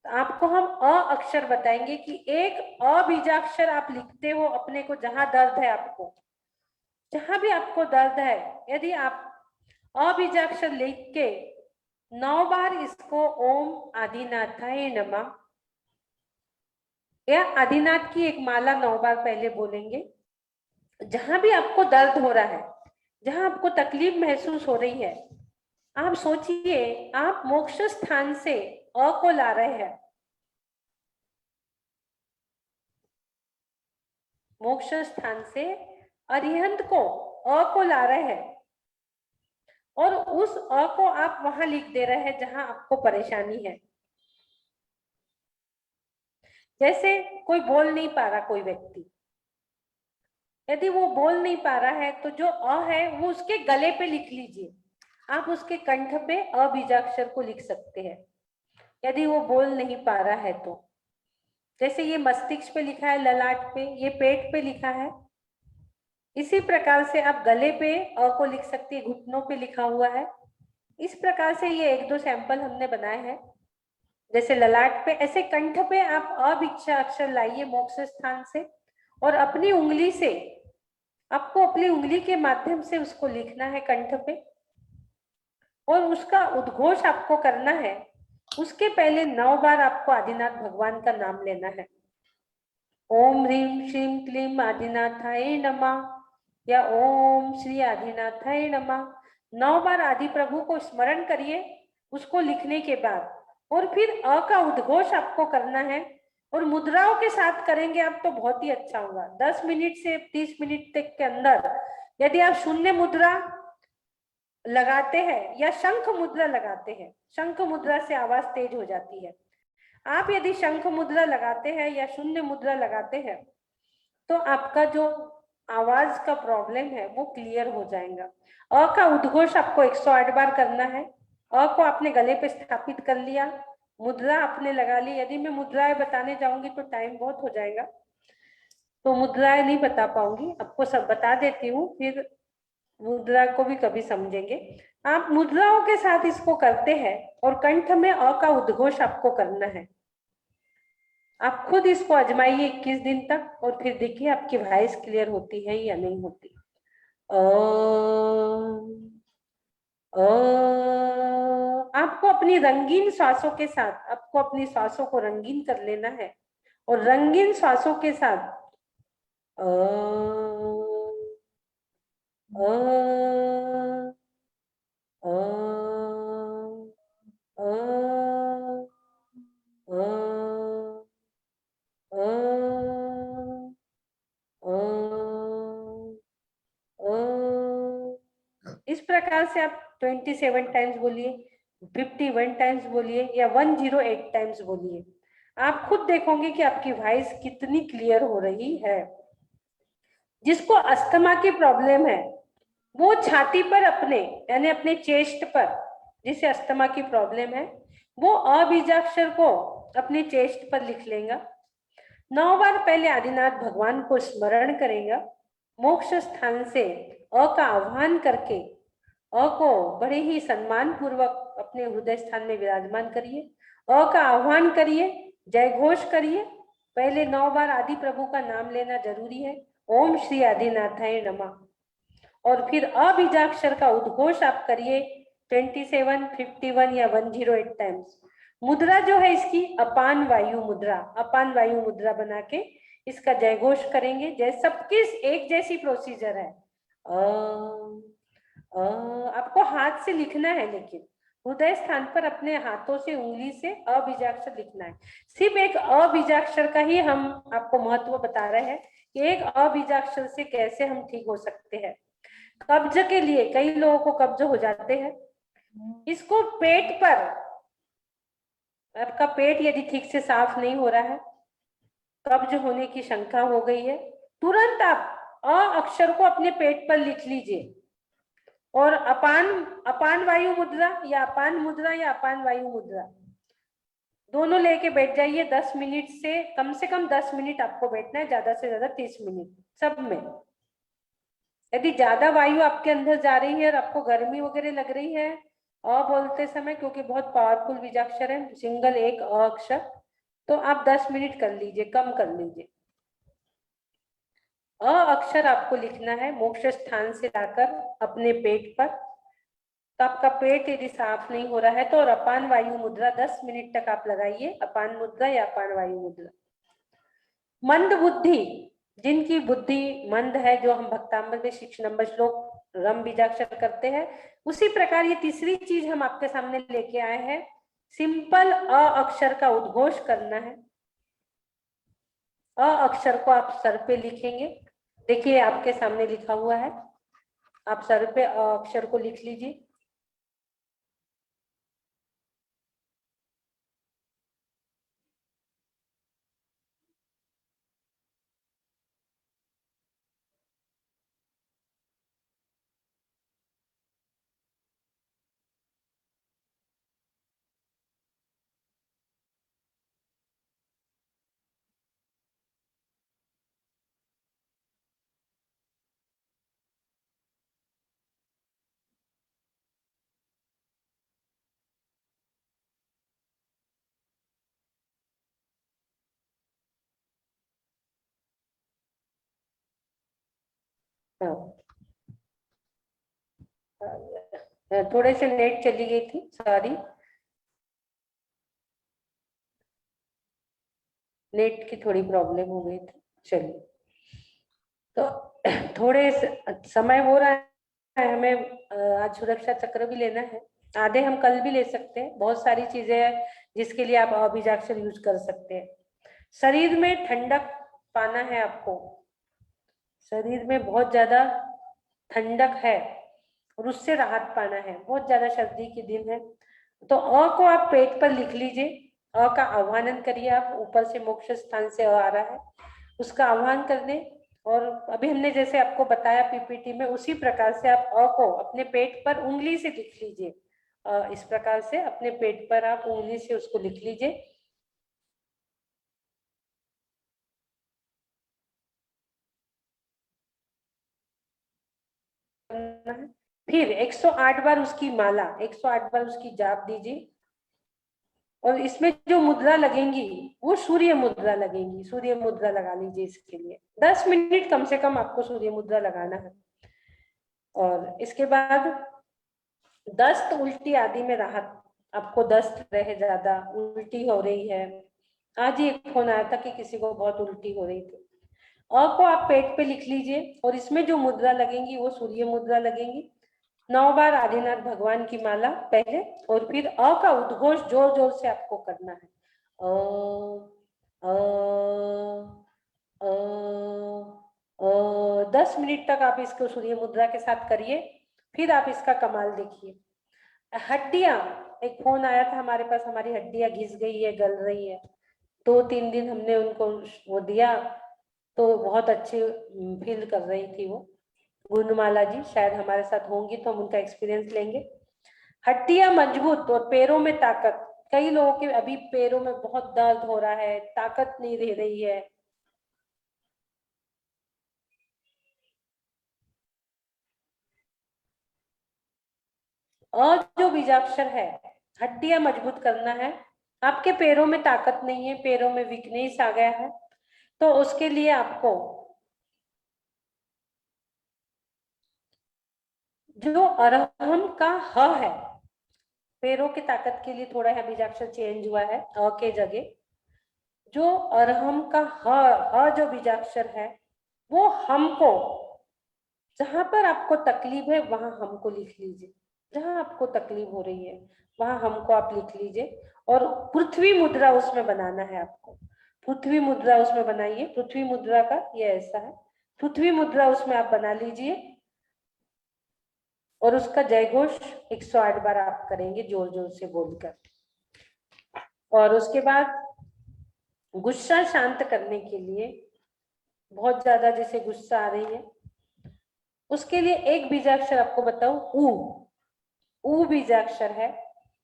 आपको हम अ अक्षर बताएंगे कि एक अ बीजाक्षर आप लिखते हो अपने को, जहां दर्द है आपको, जहां भी आपको दर्द है, यदि आप अ बीजाक्षर लिख के 9 बार इसको ओम आदिनाथाय नमः या आदिनाथ की एक माला 9 बार पहले बोलेंगे। जहां भी आपको दर्द हो रहा है, जहां आपको तकलीफ महसूस हो रही है, आप सोचिए आप मोक्ष स्थान से अ को ला रहे हैं, मोक्ष स्थान से अरिहंत को अ को ला रहे हैं, और उस अ को आप वहां लिख दे रहे हैं जहां आपको परेशानी है। जैसे कोई बोल नहीं पा रहा, कोई व्यक्ति यदि वो बोल नहीं पा रहा है तो जो अ है वो उसके गले पे लिख लीजिए। आप उसके कंठ पे अ बीजाक्षर को लिख सकते हैं यदि वो बोल नहीं पा रहा है तो। जैसे ये मस्तिष्क पे लिखा है, ललाट पे, ये पेट पे लिखा है, इसी प्रकार से आप गले पे अ को लिख सकते हैं, घुटनों पे लिखा हुआ है। इस प्रकार से ये 1-2 सैंपल हमने बनाए हैं। जैसे ललाट पे, ऐसे कंठ पे आप अ अक्षर लाइए मोक्ष स्थान से, और अपनी उंगली से, आपको अपनी उंगली के माध्यम से उसको लिखना है कंठ पे, और उसका उद्घोष आपको करना है। उसके पहले 9 बार आपको आदिनाथ भगवान का नाम लेना है। ओम ह्रीम श्रीम क्लीम आदिनाथाय नमः या ओम श्री आदिनाथाय नमः। 9 बार आदि प्रभु को स्मरण करिए उसको लिखने के बाद, और फिर अ का उद्घोष आपको करना है, और मुद्राओं के साथ करेंगे आप तो बहुत ही अच्छा होगा। 10 मिनट से 30 मिनट तक के अंदर यदि आप शून्य मुद्रा लगाते हैं या शंख मुद्रा लगाते हैं, शंख मुद्रा से आवाज तेज हो जाती है। आप यदि शंख मुद्रा लगाते हैं या शून्य मुद्रा लगाते हैं तो आपका जो आवाज का प्रॉब्लम है वो क्लियर हो जाएगा। अ का उद्घोष आपको 108 बार करना है। अ को आपने गले पे स्थापित कर लिया, मुद्रा आपने लगा ली। यदि मैं मुद्राएं बताने जाऊंगी तो टाइम बहुत हो जाएगा, तो मुद्राएं नहीं बता पाऊंगी, आपको सब बता देती हूँ, फिर मुद्रा को भी कभी समझेंगे। आप मुद्राओं के साथ इसको करते हैं और कंठ में अ का उद्घोष आपको करना है। आप खुद इसको आजमाइए 21 दिन तक, और फिर देखिए आपकी वॉइस क्लियर होती है या नहीं होती। आपको अपनी रंगीन श्वासों के साथ, आपको अपनी श्वासों को रंगीन कर लेना है, और रंगीन श्वासों के साथ अ, अ, अ, अ, अ, अ, इस प्रकार से आप 27 टाइम्स बोलिए, 51 टाइम्स बोलिए, या 108 टाइम्स बोलिए। आप खुद देखोगे कि आपकी वॉइस कितनी क्लियर हो रही है। जिसको अस्थमा की प्रॉब्लम है वो छाती पर अपने, यानी अपने चेस्ट पर, जिसे अस्थमा की प्रॉब्लम है वो अ बीजाक्षर को अपने चेस्ट पर लिख लेगा। 9 बार पहले आदिनाथ भगवान को स्मरण करेगा, मोक्ष स्थान से अ का आह्वान करके अ को बड़े ही सम्मान पूर्वक अपने हृदय स्थान में विराजमान करिए। अ का आह्वान करिए, जय घोष करिए। पहले 9 बार आदि प्रभु का नाम लेना जरूरी है, ओम श्री आदिनाथाय नमः, और फिर अ बीजाक्षर का उद्घोष आप करिए 27, 51 या 108 टाइम्स। मुद्रा जो है इसकी अपान वायु मुद्रा, अपान वायु मुद्रा बना के इसका जय घोष करेंगे। जैसे सबकी एक जैसी प्रोसीजर है। आपको हाथ से लिखना है, लेकिन हृदय स्थान पर अपने हाथों से, उंगली से अ बीजाक्षर लिखना है। सिर्फ एक अ बीजाक्षर का ही हम आपको महत्व बता रहे हैं कि एक अ बीजाक्षर से कैसे हम ठीक हो सकते हैं। कब्ज के लिए कई लोगों को कब्ज हो जाते हैं, इसको पेट पर आपका पेट यदि ठीक से साफ नहीं हो रहा है, कब्ज होने की शंका हो गई है, तुरंत आप अ अक्षर को अपने पेट पर लिख लीजिए और अपान अपान वायु मुद्रा या अपान वायु मुद्रा दोनों लेके बैठ जाइए। 10 मिनट से कम 10 मिनट आपको बैठना है, ज्यादा से ज्यादा 30 मिनट सब में। यदि ज्यादा वायु आपके अंदर जा रही है और आपको गर्मी वगैरह लग रही है अ बोलते समय, क्योंकि बहुत पावरफुल बीजाक्षर है, सिंगल एक अ अक्षर, तो आप 10 मिनट कर लीजिए, कम कर लीजिए। अ अक्षर आपको लिखना है मोक्ष स्थान से लाकर अपने पेट पर। तो आपका पेट यदि साफ नहीं हो रहा है तो और अपान वायु मुद्रा 10 मिनट तक आप लगाइए, अपान मुद्रा या अपान वायु मुद्रा। मंद बुद्धि, जिनकी बुद्धि मंद है, जो हम भक्तामृत में 6 नंबर श्लोक रम बीजाक्षर करते हैं, उसी प्रकार ये तीसरी चीज हम आपके सामने लेके आए हैं। सिंपल अ अक्षर का उद्घोष करना है। अ अक्षर को आप सर पे लिखेंगे, देखिए आपके सामने लिखा हुआ है, आप सर पे अ अक्षर को लिख लीजिए। थोड़े से नेट चली गई थी, सॉरी, नेट की थोड़ी प्रॉब्लम हो गई थी। चलिए, तो थोड़े समय हो रहा है, हमें आज सुरक्षा चक्र भी लेना है, आधे हम कल भी ले सकते हैं। बहुत सारी चीजें हैं जिसके लिए आप अबीजाक्षर यूज कर सकते हैं। शरीर में ठंडक पाना है आपको, शरीर में बहुत ज्यादा ठंडक है और उससे राहत पाना है। बहुत ज्यादा सर्दी के दिन है, तो अ को आप पेट पर लिख लीजिए। अ का आह्वान करिए, आप ऊपर से मोक्ष स्थान से अ आ रहा है, उसका आह्वान करने। और अभी हमने जैसे आपको बताया पीपीटी में, उसी प्रकार से आप अ को अपने पेट पर उंगली से लिख लीजिए। इस प्रकार से अपने पेट पर आप उंगली से उसको लिख लीजिए। फिर 108 बार उसकी माला, 108 बार उसकी जाप दीजिए। और इसमें जो मुद्रा लगेंगी वो सूर्य मुद्रा लगेंगी, सूर्य मुद्रा लगा लीजिए। इसके लिए 10 मिनट कम से कम आपको सूर्य मुद्रा लगाना है। और इसके बाद दस्त उल्टी आदि में राहत, आपको दस्त रहे, ज्यादा उल्टी हो रही है, आज ही एक फोन आया था कि किसी को बहुत उल्टी हो रही थी। अ को आप पेट पे लिख लीजिए और इसमें जो मुद्रा लगेंगी वो सूर्य मुद्रा लगेंगी। 9 बार आदिनाथ भगवान की माला पहले, और फिर अ का उद्घोष जोर जोर से आपको करना है। अ अ अ 10 मिनट तक आप इसको सूर्य मुद्रा के साथ करिए। फिर आप इसका कमाल देखिए। हड्डियां, एक फोन आया था हमारे पास, हमारी हड्डियां घिस गई है, गल रही है। 2-3 दिन हमने उनको वो दिया तो बहुत अच्छी फील कर रही थी वो। गुणमाला जी शायद हमारे साथ होंगी तो हम उनका एक्सपीरियंस लेंगे। हड्डियां मजबूत और पैरों में ताकत, कई लोगों के अभी पैरों में बहुत दर्द हो रहा है, ताकत नहीं रह रही है। और जो बीजाक्षर है, हड्डियां मजबूत करना है। आपके पैरों में ताकत नहीं है, पैरों में वीकनेस आ गया है, तो उसके लिए आपको जो अरहम का ह है, पैरों की ताकत के लिए थोड़ा है बीजाक्षर चेंज हुआ है, अ के जगह जो अरहम का ह जो बीजाक्षर है, वो हमको, जहां पर आपको तकलीफ है वहां हमको लिख लीजिए। जहां आपको तकलीफ हो रही है वहां हमको आप लिख लीजिए। और पृथ्वी मुद्रा उसमें बनाना है आपको, पृथ्वी मुद्रा उसमें बनाइए। पृथ्वी मुद्रा का ये ऐसा है, पृथ्वी मुद्रा उसमें आप बना लीजिए और उसका जय घोष 108 बार आप करेंगे जोर जोर से बोलकर। और उसके बाद गुस्सा शांत करने के लिए, बहुत ज्यादा जैसे गुस्सा आ रही है, उसके लिए एक बीजाक्षर आपको बताऊं, ऊ बीजाक्षर है,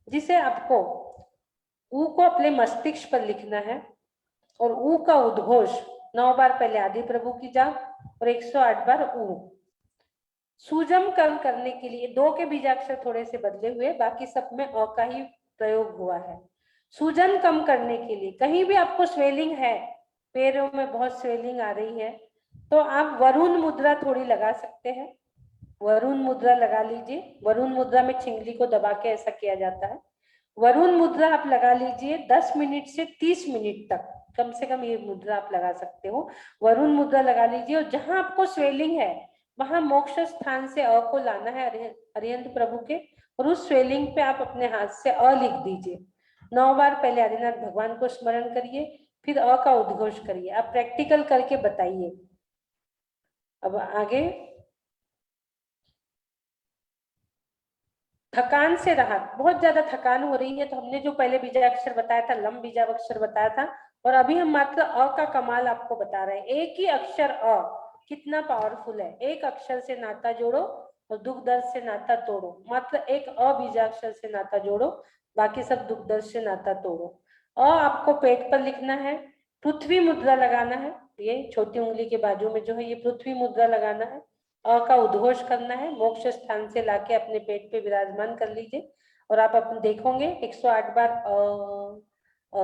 जिसे आपको ऊ को अपने मस्तिष्क पर लिखना है और ऊ का उद्घोष 9 बार पहले आदि प्रभु की जाप और 108 बार ऊ। सूजम कम करने के लिए 2 के बीजाक्षर थोड़े से बदले हुए, बाकी सब में अ का ही प्रयोग हुआ है। सूजन कम करने के लिए कहीं भी आपको स्वेलिंग है, पैरों में बहुत स्वेलिंग आ रही है, तो आप वरुण मुद्रा थोड़ी लगा सकते हैं। वरुण मुद्रा लगा लीजिए। वरुण मुद्रा में चिंगली को दबा के ऐसा किया जाता है। वरुण मुद्रा आप लगा लीजिए 10 मिनट से 30 मिनट तक, कम से कम ये मुद्रा आप लगा सकते हो। वरुण मुद्रा लगा लीजिए और जहां आपको स्वेलिंग है वहां मोक्ष स्थान से अ को लाना है अरिहंत प्रभु के, और उस स्वेलिंग पे आप अपने हाथ से अ लिख दीजिए। 9 बार पहले आदिनाथ भगवान को स्मरण करिए, फिर अ का उद्घोष करिए। आप प्रैक्टिकल करके बताइए। अब आगे, थकान से राहत, बहुत ज्यादा थकान हो रही है तो हमने जो पहले बीजाक्षर बताया था, लम बीजाक्षर बताया था, और अभी हम मात्र अ का कमाल आपको बता रहे हैं। एक ही अक्षर अ कितना पावरफुल है। एक अक्षर से नाता जोड़ो और दुख दर्द से नाता तोड़ो। मात्र एक अ बीजाक्षर से नाता जोड़ो, बाकी सब दुख दर्द से नाता तोड़ो। अ आपको पेट पर लिखना है, पृथ्वी मुद्रा लगाना है, ये छोटी उंगली के बाजू में जो है ये पृथ्वी मुद्रा लगाना है। अ का उद्घोष करना है, मोक्ष स्थान से लाके अपने पेट पे विराजमान कर लीजिए और आप अपने देखोगे 108 बार अ,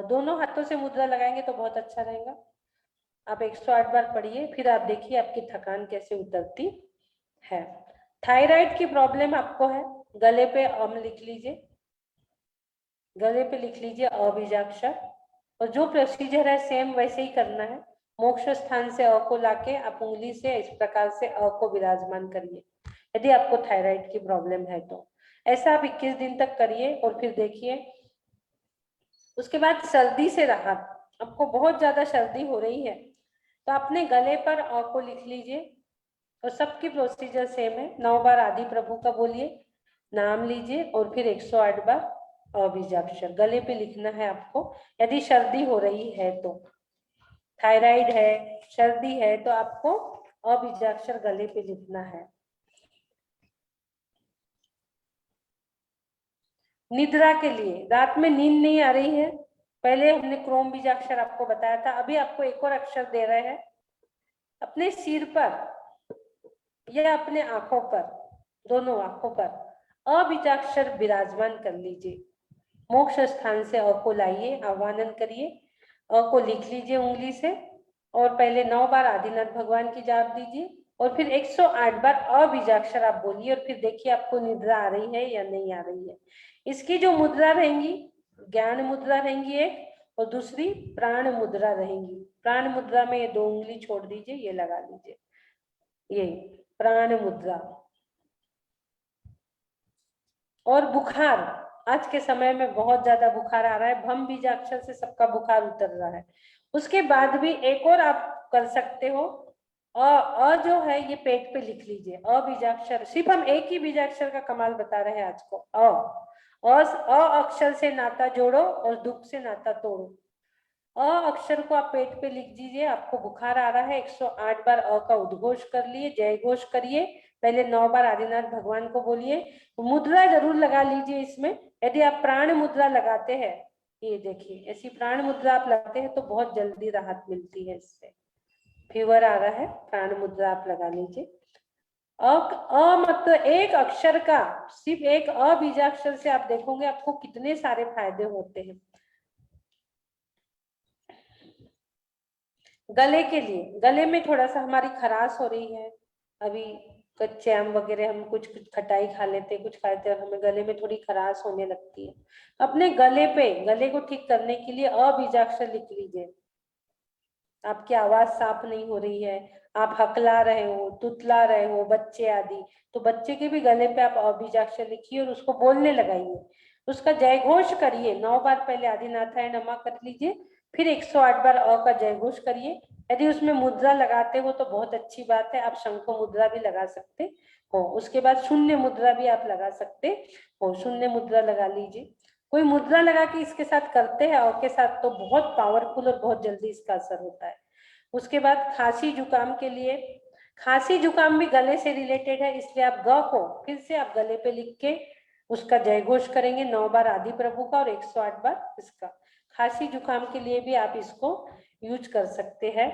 दोनों हाथों से मुद्रा लगाएंगे तो बहुत अच्छा रहेगा। आप 108 बार पढ़िए, फिर आप देखिए आपकी थकान कैसे उतरती है। थायराइड की प्रॉब्लम आपको है, गले पे अम लिख लीजिए, गले पे लिख लीजिए अ बीजाक्षर, और जो प्रोसीजर है सेम वैसे ही करना है। मोक्ष स्थान से अ को लाके आप उंगली से इस प्रकार से अ को विराजमान करिए यदि आपको थायराइड की प्रॉब्लम है तो। ऐसा आप 21 दिन तक करिए और फिर देखिए। उसके बाद सर्दी से राहत, आपको बहुत ज्यादा सर्दी हो रही है तो अपने गले पर अ को लिख लीजिए और सबकी प्रोसीजर सेम है। 9 बार आदि प्रभु का बोलिए, नाम लीजिए और फिर 108 बार अ बीजाक्षर गले पे लिखना है आपको यदि सर्दी हो रही है तो। थायराइड है, सर्दी है तो आपको अ बीजाक्षर गले पे लिखना है। निद्रा के लिए, रात में नींद नहीं आ रही है, पहले हमने क्रोम बीजाक्षर आपको बताया था, अभी आपको एक और अक्षर दे रहे हैं। अपने सिर पर या अपने आंखों पर, दोनों आंखों पर अ बीजाक्षर विराजमान कर लीजिए। मोक्ष स्थान से अ को लाइए, आह्वान करिए, अ को लिख लीजिए उंगली से और पहले 9 बार आदिनाथ भगवान की जाप दीजिए और फिर 108 बार अ बीजाक्षर आप बोलिए और फिर देखिए आपको निद्रा आ रही है या नहीं आ रही है। इसकी जो मुद्रा रहेंगी, ज्ञान मुद्रा रहेंगी एक, और दूसरी प्राण मुद्रा रहेंगी। प्राण मुद्रा में ये 2 उंगली छोड़ दीजिए, ये लगा लीजिए, ये प्राण मुद्रा। और बुखार, आज के समय में बहुत ज्यादा बुखार आ रहा है, भम बीजाक्षर से सबका बुखार उतर रहा है। उसके बाद भी एक और आप कर सकते हो, अ जो है ये पेट पे लिख लीजिए, अ बीजाक्षर, सिर्फ हम एक ही बीजाक्षर का कमाल बता रहे हैं आज को। अ अक्षर से नाता जोड़ो और दुख से नाता तोड़ो। अ अक्षर को आप पेट पे लिख दीजिए। आपको बुखार आ रहा है, 108 बार अ का उद्घोष कर लिए, जय घोष करिए, पहले 9 बार आदिनाथ भगवान को बोलिए। मुद्रा जरूर लगा लीजिए इसमें। यदि आप प्राण मुद्रा लगाते हैं, ये देखिए ऐसी प्राण मुद्रा आप लगाते हैं तो बहुत जल्दी राहत मिलती है इससे। फीवर आ रहा है, प्राण मुद्रा आप लगा लीजिए। अ मतलब एक अक्षर का, सिर्फ एक अ बीजाक्षर से आप देखोगे आपको कितने सारे फायदे होते हैं। गले के लिए, गले में थोड़ा सा हमारी खराश हो रही है, अभी कच्चे आम वगैरह हम कुछ खटाई खा लेते हैं, कुछ खाते हैं और हमें गले में थोड़ी खराश होने लगती है। अपने गले पे, गले को ठीक करने के लिए अ बीजाक्षर लिख लीजिए। आपकी आवाज साफ नहीं हो रही है, आप हकला रहे हो, तुतला रहे हो, बच्चे आदि, तो बच्चे के भी गले पे आप अ बीजाक्षर लिखिए और उसको बोलने लगाइए, उसका जय घोष करिए। 9 बार पहले आदिनाथाय नमः कर लीजिए, फिर 108 बार अ का जय घोष करिए। यदि उसमें मुद्रा लगाते हो तो बहुत अच्छी बात है, आप शंखो मुद्रा भी लगा सकते हो। उसके बाद शून्य मुद्रा भी आप लगा सकते हो, शून्य मुद्रा लगा लीजिए। कोई मुद्रा लगा के इसके साथ करते हैं अ के साथ तो बहुत पावरफुल और बहुत जल्दी इसका असर होता है। उसके बाद खांसी जुकाम के लिए, खांसी जुकाम भी गले से रिलेटेड है, इसलिए आप ग को फिर से आप गले पे लिख के उसका जय घोष करेंगे 9 बार आदि प्रभु का और 108 बार इसका। खांसी जुकाम के लिए भी आप इसको यूज कर सकते हैं।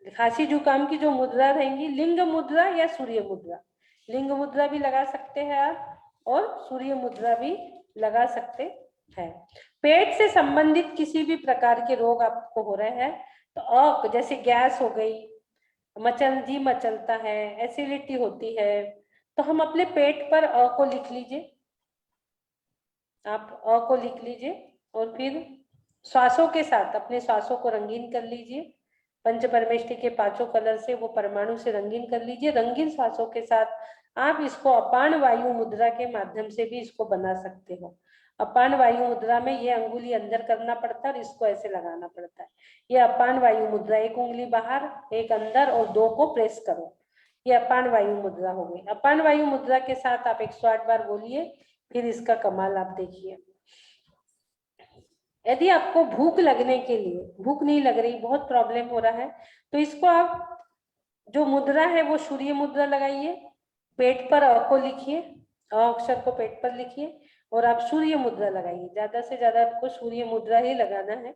खांसी जुकाम की जो मुद्रा रहेंगी, लिंग मुद्रा या सूर्य मुद्रा, लिंग मुद्रा भी लगा सकते हैं आप और सूर्य मुद्रा भी लगा सकते हैं। पेट से संबंधित किसी भी प्रकार के रोग आपको हो रहे हैं तो अ जैसे गैस हो गई, जी मचलता है, एसिडिटी होती है, तो हम अपने पेट पर अ को लिख लीजिए, आप अ को लिख लीजिए और फिर श्वासों के साथ अपने श्वासों को रंगीन कर लीजिए, पंच परमेष्टि के पांचों कलर से वो परमाणु से रंगीन कर लीजिए। रंगीन श्वासों के साथ आप इसको अपान वायु मुद्रा के माध्यम से भी इसको बना सकते हो। अपान वायु मुद्रा में ये अंगुली अंदर करना पड़ता है और इसको ऐसे लगाना पड़ता है। ये अपान वायु मुद्रा, एक उंगली बाहर एक अंदर और 2 को प्रेस करो, ये अपान वायु मुद्रा हो गई। अपान वायु मुद्रा के साथ आप 108 बार बोलिए, फिर इसका कमाल आप देखिए। यदि आपको भूख लगने के लिए, भूख नहीं लग रही, बहुत प्रॉब्लम हो रहा है, तो इसको आप जो मुद्रा है वो सूर्य मुद्रा लगाइए, पेट पर अ को लिखिए, अ अक्षर को पेट पर लिखिए और आप सूर्य मुद्रा लगाइए। ज्यादा से ज्यादा आपको सूर्य मुद्रा ही लगाना है,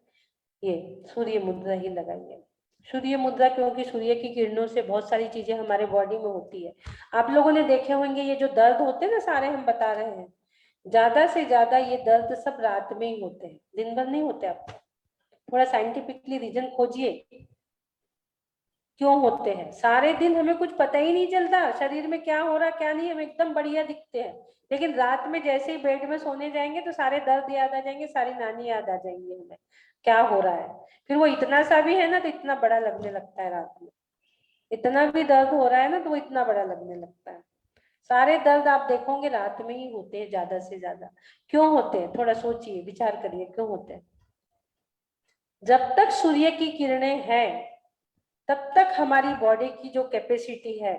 ये सूर्य मुद्रा ही लगाइए। सूर्य मुद्रा क्योंकि सूर्य की किरणों से बहुत सारी चीजें हमारे बॉडी में होती है। आप लोगों ने देखे होंगे ये जो दर्द होते हैं ना, सारे हम बता रहे हैं, ज्यादा से ज्यादा ये दर्द सब रात में ही होते हैं, दिन भर नहीं होते। आपको थोड़ा साइंटिफिकली रीजन खोजिए क्यों होते हैं। सारे दिन हमें कुछ पता ही नहीं चलता शरीर में क्या हो रहा क्या नहीं, हम एकदम बढ़िया दिखते हैं, लेकिन रात में जैसे ही बेड में सोने जाएंगे तो सारे दर्द याद आ जाएंगे, सारी नानी याद आ जाएंगी हमें क्या हो रहा है। फिर वो इतना सा भी है ना तो इतना बड़ा लगने लगता है, रात में इतना भी दर्द हो रहा है ना तो वो इतना बड़ा लगने लगता है। सारे दर्द आप देखोगे रात में ही होते हैं ज्यादा से ज्यादा। क्यों होते हैं, थोड़ा सोचिए, विचार करिए क्यों होते हैं। जब तक सूर्य की किरणें हैं तब तक हमारी बॉडी की जो कैपेसिटी है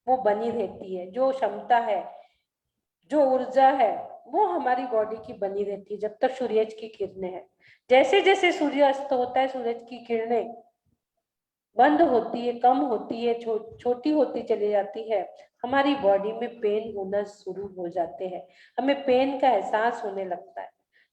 वो बनी रहती है, जो क्षमता है, जो ऊर्जा है वो हमारी बॉडी की बनी रहती है जब तक सूरज की किरणें हैं। जैसे जैसे सूर्य अस्त होता है, सूरज की किरणें बंद होती है, कम होती है, छोटी होती चली जाती है, हमारी बॉडी में पेन होना शुरू हो जाते हैं, हमें पेन का एहसास होने लगता है।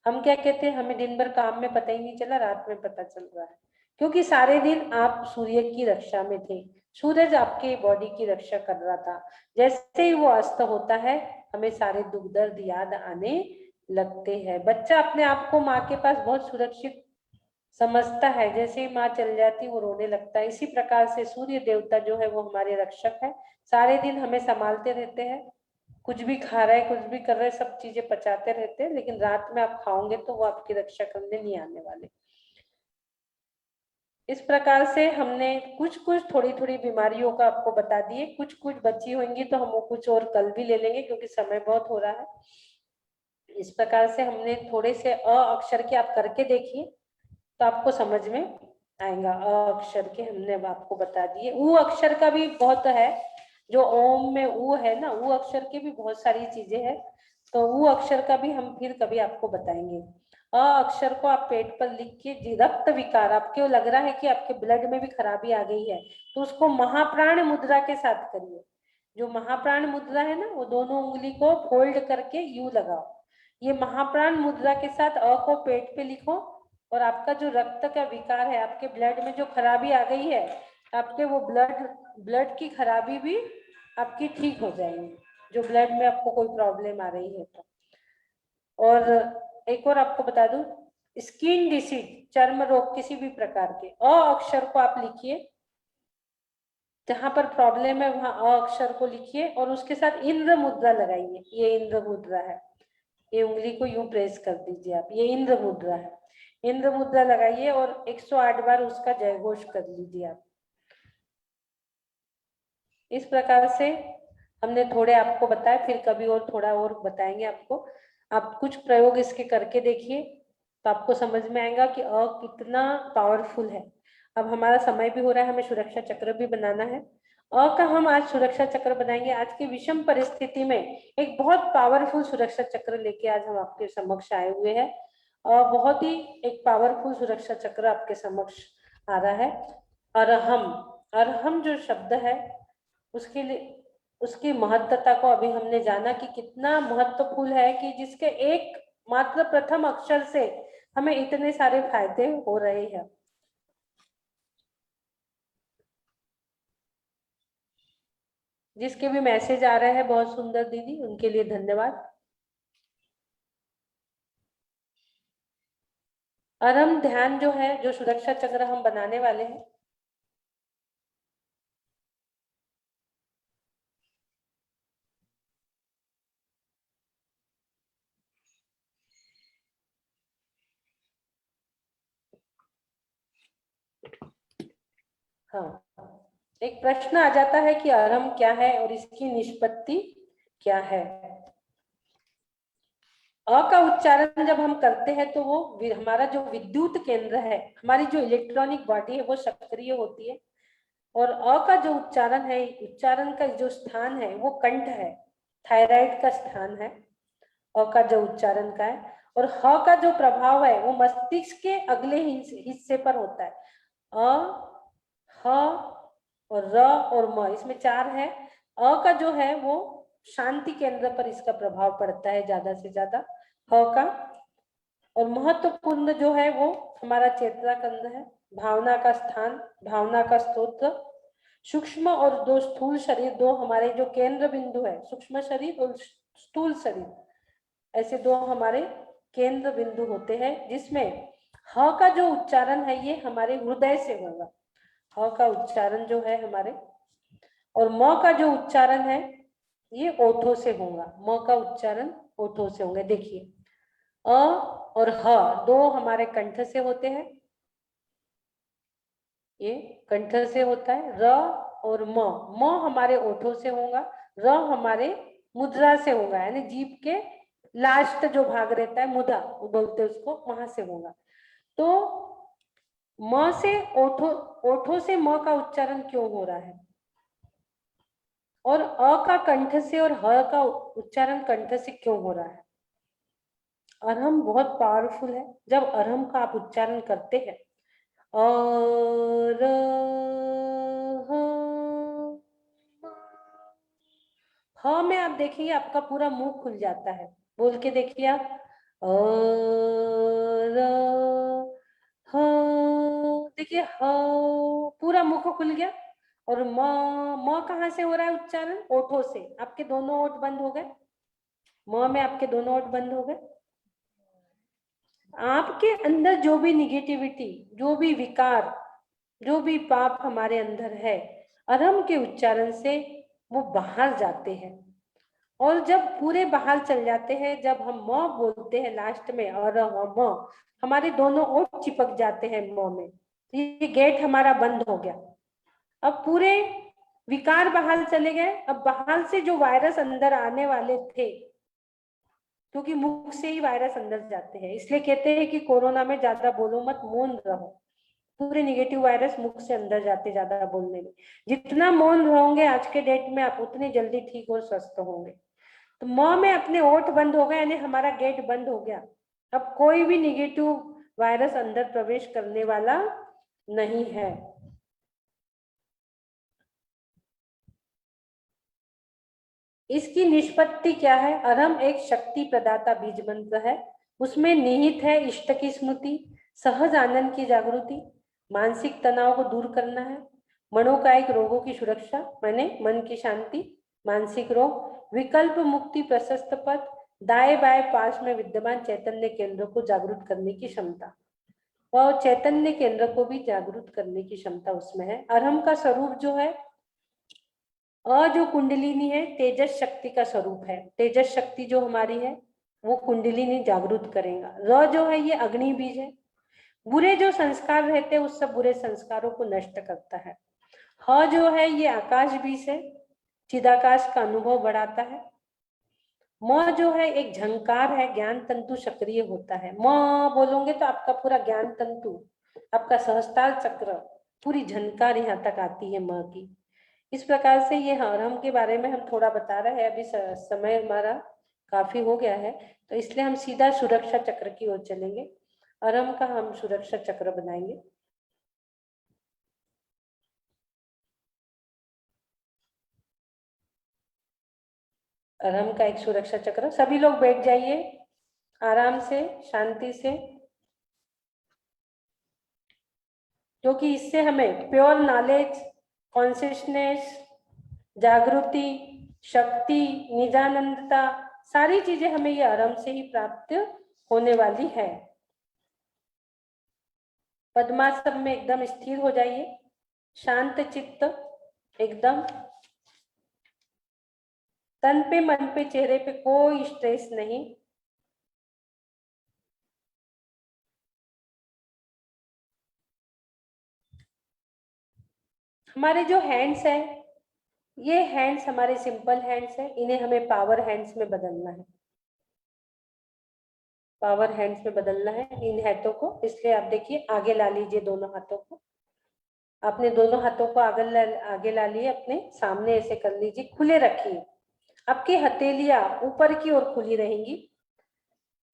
हम क्या कहते हैं, हमें दिन भर काम में पता ही नहीं चला, रात में पता चल रहा है, क्योंकि सारे दिन आप सूर्य की रक्षा में थे, सूरज आपके बॉडी की रक्षा कर रहा था। जैसे ही वो अस्त होता है हमें सारे दुख दर्द याद आने लगते हैं। बच्चा अपने आप को माँ के पास बहुत सुरक्षित समझता है, जैसे ही माँ चल जाती वो रोने लगता है। इसी प्रकार से सूर्य देवता जो है वो हमारे रक्षक है, सारे दिन हमें संभालते रहते हैं, कुछ भी खा रहे कुछ भी कर रहे सब चीजें पचाते रहते हैं, लेकिन रात में आप खाओगे तो वो आपकी रक्षा करने नहीं आने वाले। इस प्रकार से हमने कुछ कुछ थोड़ी थोड़ी बीमारियों का आपको बता दिए, कुछ कुछ बची होंगी तो हम वो कुछ और कल भी ले लेंगे क्योंकि समय बहुत हो रहा है। इस प्रकार से हमने थोड़े से अ अक्षर के आप करके देखिए तो आपको समझ में आएगा। अ अक्षर के हमने अब आपको बता दिए। उ अक्षर का भी बहुत है, जो ओम में उ है ना, उ अक्षर के भी बहुत सारी चीजें हैं, तो उ अक्षर का भी हम फिर कभी आपको बताएंगे। अ अक्षर को आप पेट पर लिख के, रक्त विकार आपको लग रहा है कि आपके ब्लड में भी खराबी आ गई है तो उसको महाप्राण मुद्रा के साथ करिए। जो महाप्राण मुद्रा है ना, वो दोनों उंगली को फोल्ड करके यू लगाओ। ये महाप्राण मुद्रा के साथ अ को पेट पे लिखो और आपका जो रक्त का विकार है, आपके ब्लड में जो खराबी आ गई है, आपके वो ब्लड की खराबी भी आपकी ठीक हो जाएगी, जो ब्लड में आपको कोई प्रॉब्लम आ रही है तो। और एक और आपको बता दूं, स्किन डिसीज, चर्म रोग किसी भी प्रकार के, अ अक्षर को आप लिखिए, जहां पर प्रॉब्लम है वहां अ अक्षर को लिखिए और उसके साथ इंद्र मुद्रा लगाइए। ये इंद्र मुद्रा है, ये उंगली को यूं प्रेस कर दीजिए आप, ये इंद्र मुद्रा है। इंद्र मुद्रा लगाइए और 108 बार उसका जय घोष कर लीजिए आप। इस प्रकार से हमने थोड़े आपको बताया, फिर कभी और थोड़ा और बताएंगे आपको। आप कुछ प्रयोग इसके करके देखिए तो आपको समझ में आएगा कि अ कितना पावरफुल है। अब हमारा समय भी हो रहा है, हमें सुरक्षा चक्र भी बनाना है। का हम आज सुरक्षा चक्र बनाएंगे। आज की विषम परिस्थिति में एक बहुत पावरफुल सुरक्षा चक्र लेके आज हम आपके समक्ष आए हुए हैं और बहुत ही एक पावरफुल सुरक्षा चक्र आपके समक्ष आ रहा है। अरहम जो शब्द है उसके लिए उसकी महत्वता को अभी हमने जाना कि कितना महत्वपूर्ण है, कि जिसके एक मात्र प्रथम अक्षर से हमें इतने सारे फायदे हो रहे हैं। जिसके भी मैसेज आ रहे हैं बहुत सुंदर दीदी, उनके लिए धन्यवाद। अरहम ध्यान जो है, जो सुरक्षा चक्र हम बनाने वाले हैं, हाँ, एक प्रश्न आ जाता है कि अरहम क्या है और इसकी निष्पत्ति क्या है। अ का उच्चारण जब हम करते हैं तो वो हमारा जो विद्युत केंद्र है, हमारी जो इलेक्ट्रॉनिक बॉडी है वो सक्रिय होती है। और अ का जो उच्चारण है, उच्चारण का जो स्थान है वो कंठ है, थायराइड का स्थान है अ का जो उच्चारण का है। और ह का जो प्रभाव है वो मस्तिष्क के अगले हिस्से पर होता है। अ, ह और र और म, इसमें 4 है। अ का जो है वो शांति केंद्र पर इसका प्रभाव पड़ता है ज्यादा से ज्यादा, ह का। और महत्वपूर्ण जो है वो हमारा चेतना केंद्र है, भावना का स्थान, भावना का स्रोत। सूक्ष्म और दो स्थूल शरीर, दो हमारे जो केंद्र बिंदु है, सूक्ष्म शरीर और स्थूल शरीर, ऐसे दो हमारे केंद्र बिंदु होते हैं। जिसमें ह का जो उच्चारण है ये हमारे हृदय से होगा, ह का उच्चारण जो है हमारे। और म का जो उच्चारण है ये ओठों से होगा, म का उच्चारण ओठों से होंगे। देखिए अ और ह दो हमारे कंठ से होते हैं, ये कंठ से होता है। र और म हमारे ओठों से होगा, र हमारे मुद्रा से होगा, यानी जीभ के लास्ट जो भाग रहता है, मुदा बोलते हैं उसको, वहां से होगा। तो म से ओठों से म का उच्चारण क्यों हो रहा है, और अ का कंठ से और ह का उच्चारण कंठ से क्यों हो रहा है। अरहम बहुत पावरफुल है। जब अरहम का आप उच्चारण करते हैं, हाँ में आप देखिए आपका पूरा मुंह खुल जाता है। बोल के देखिए आप, देखिए ह, पूरा मुंह को खुल गया। और म कहाँ से हो रहा है उच्चारण, ओठों से। आपके दोनों ओठ बंद हो गए, म में आपके दोनों ओठ बंद हो गए। आपके अंदर जो भी निगेटिविटी, जो भी विकार, जो भी पाप हमारे अंदर है, अरहम के उच्चारण से वो बाहर जाते हैं। और जब पूरे बाहर चल जाते हैं, जब हम म बोलते हैं लास्ट में, और म, हमारे दोनों ओठ चिपक जाते हैं म में, ये गेट हमारा बंद हो गया। अब पूरे विकार बाहर चले गए। अब बाहर से जो वायरस अंदर आने वाले थे, क्योंकि मुख से ही वायरस अंदर जाते हैं, इसलिए कहते हैं कि कोरोना में ज्यादा बोलो मत, मौन रहो। पूरे निगेटिव वायरस मुख से अंदर जाते ज्यादा बोलने में। जितना मौन रहोगे आज के डेट में, आप उतनी जल्दी ठीक और स्वस्थ होंगे। तो म में अपने ओठ बंद हो गए, यानी हमारा गेट बंद हो गया। अब कोई भी निगेटिव वायरस अंदर प्रवेश करने वाला नहीं है। इसकी निष्पत्ति क्या है। अरहम एक शक्ति प्रदाता बीज मंत्र है। उसमें निहित है इष्ट की स्मृति, सहज आनंद की जागृति, मानसिक तनाव को दूर करना है, मनोकायिक रोगों की सुरक्षा, माने मन की शांति, मानसिक रोग, विकल्प मुक्ति, प्रशस्त पथ, दाएं बाएं पास में विद्यमान चैतन्य केंद्र को जागृत करने की क्षमता, और चैतन्य केंद्र को भी जागृत करने की क्षमता उसमें है। अरहम का स्वरूप जो है, अ जो कुंडलिनी है, तेजस शक्ति का स्वरूप है। तेजस शक्ति जो हमारी है वो कुंडलिनी जागृत करेगा। र जो है ये अग्नि बीज है, बुरे जो संस्कार रहते हैं उस सब बुरे संस्कारों को नष्ट करता है। ह जो है ये आकाश बीज है, चिदाकाश का अनुभव बढ़ाता है। म जो है एक झंकार है, ज्ञान तंतु सक्रिय होता है। म बोलोगे तो आपका पूरा ज्ञान तंतु, आपका सहस्त्रार चक्र, पूरी झनकार यहाँ तक आती है म की। इस प्रकार से ये अरहम के बारे में हम थोड़ा बता रहे हैं। अभी समय हमारा काफी हो गया है, तो इसलिए हम सीधा सुरक्षा चक्र की ओर चलेंगे। अरहम का हम सुरक्षा चक्र बनाएंगे। अरहम का एक सुरक्षा चक्र। सभी लोग बैठ जाइए आराम से, शांति से, क्योंकि इससे हमें प्योर नॉलेज, कॉन्शियसनेस, जागृति, शक्ति, निजानंदता, सारी चीजें हमें ये अरहम से ही प्राप्त होने वाली है। पद्मासन में एकदम स्थिर हो जाइए, शांत चित्त एकदम, तन पे मन पे चेहरे पे कोई स्ट्रेस नहीं। हमारे जो हैंड्स है, ये हैंड्स हमारे सिंपल हैंड्स है, इन्हें हमें पावर हैंड्स में बदलना है। पावर हैंड्स में बदलना है इन हाथों को। इसलिए आप देखिए, आगे ला लीजिए दोनों हाथों को। आपने दोनों हाथों को आगे ला लिए, अपने सामने ऐसे कर लीजिए, खुले रखिए। आपकी हथेलियां ऊपर की ओर खुली रहेंगी,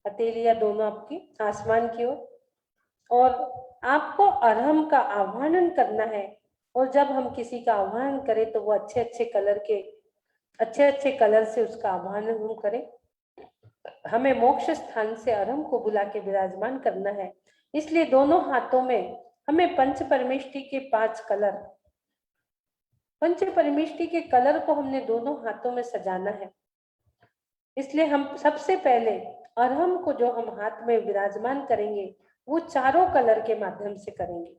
हथेलियां दोनों आपकी आसमान की ओर। और आपको अरहम का आह्वान करना है। और जब हम किसी का आह्वान करें तो वो अच्छे अच्छे कलर से उसका आह्वान हम करें। हमें मोक्ष स्थान से अरहम को बुला के विराजमान करना है। इसलिए दोनों हाथों में हमें पंच परमेष्टि के 5 कलर, पंच परमेष्टि के कलर को हमने दोनों हाथों में सजाना है। इसलिए हम सबसे पहले अरहम को जो हम हाथ में विराजमान करेंगे वो चारों कलर के माध्यम से करेंगे।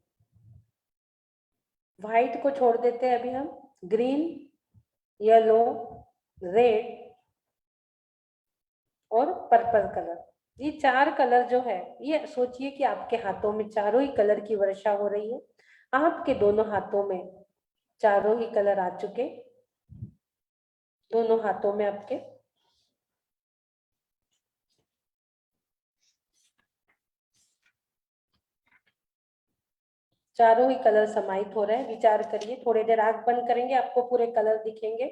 व्हाइट को छोड़ देते हैं अभी हम, ग्रीन, येलो, रेड और पर्पल कलर। ये 4 कलर जो है, ये सोचिए कि आपके हाथों में चारों ही कलर की वर्षा हो रही है। आपके दोनों हाथों में चारों ही कलर आ चुके, दोनों हाथों में आपके। चारों ही कलर समाहित हो रहे हैं। विचार करिए, थोड़ी देर आंख बंद करेंगे, आपको पूरे कलर दिखेंगे।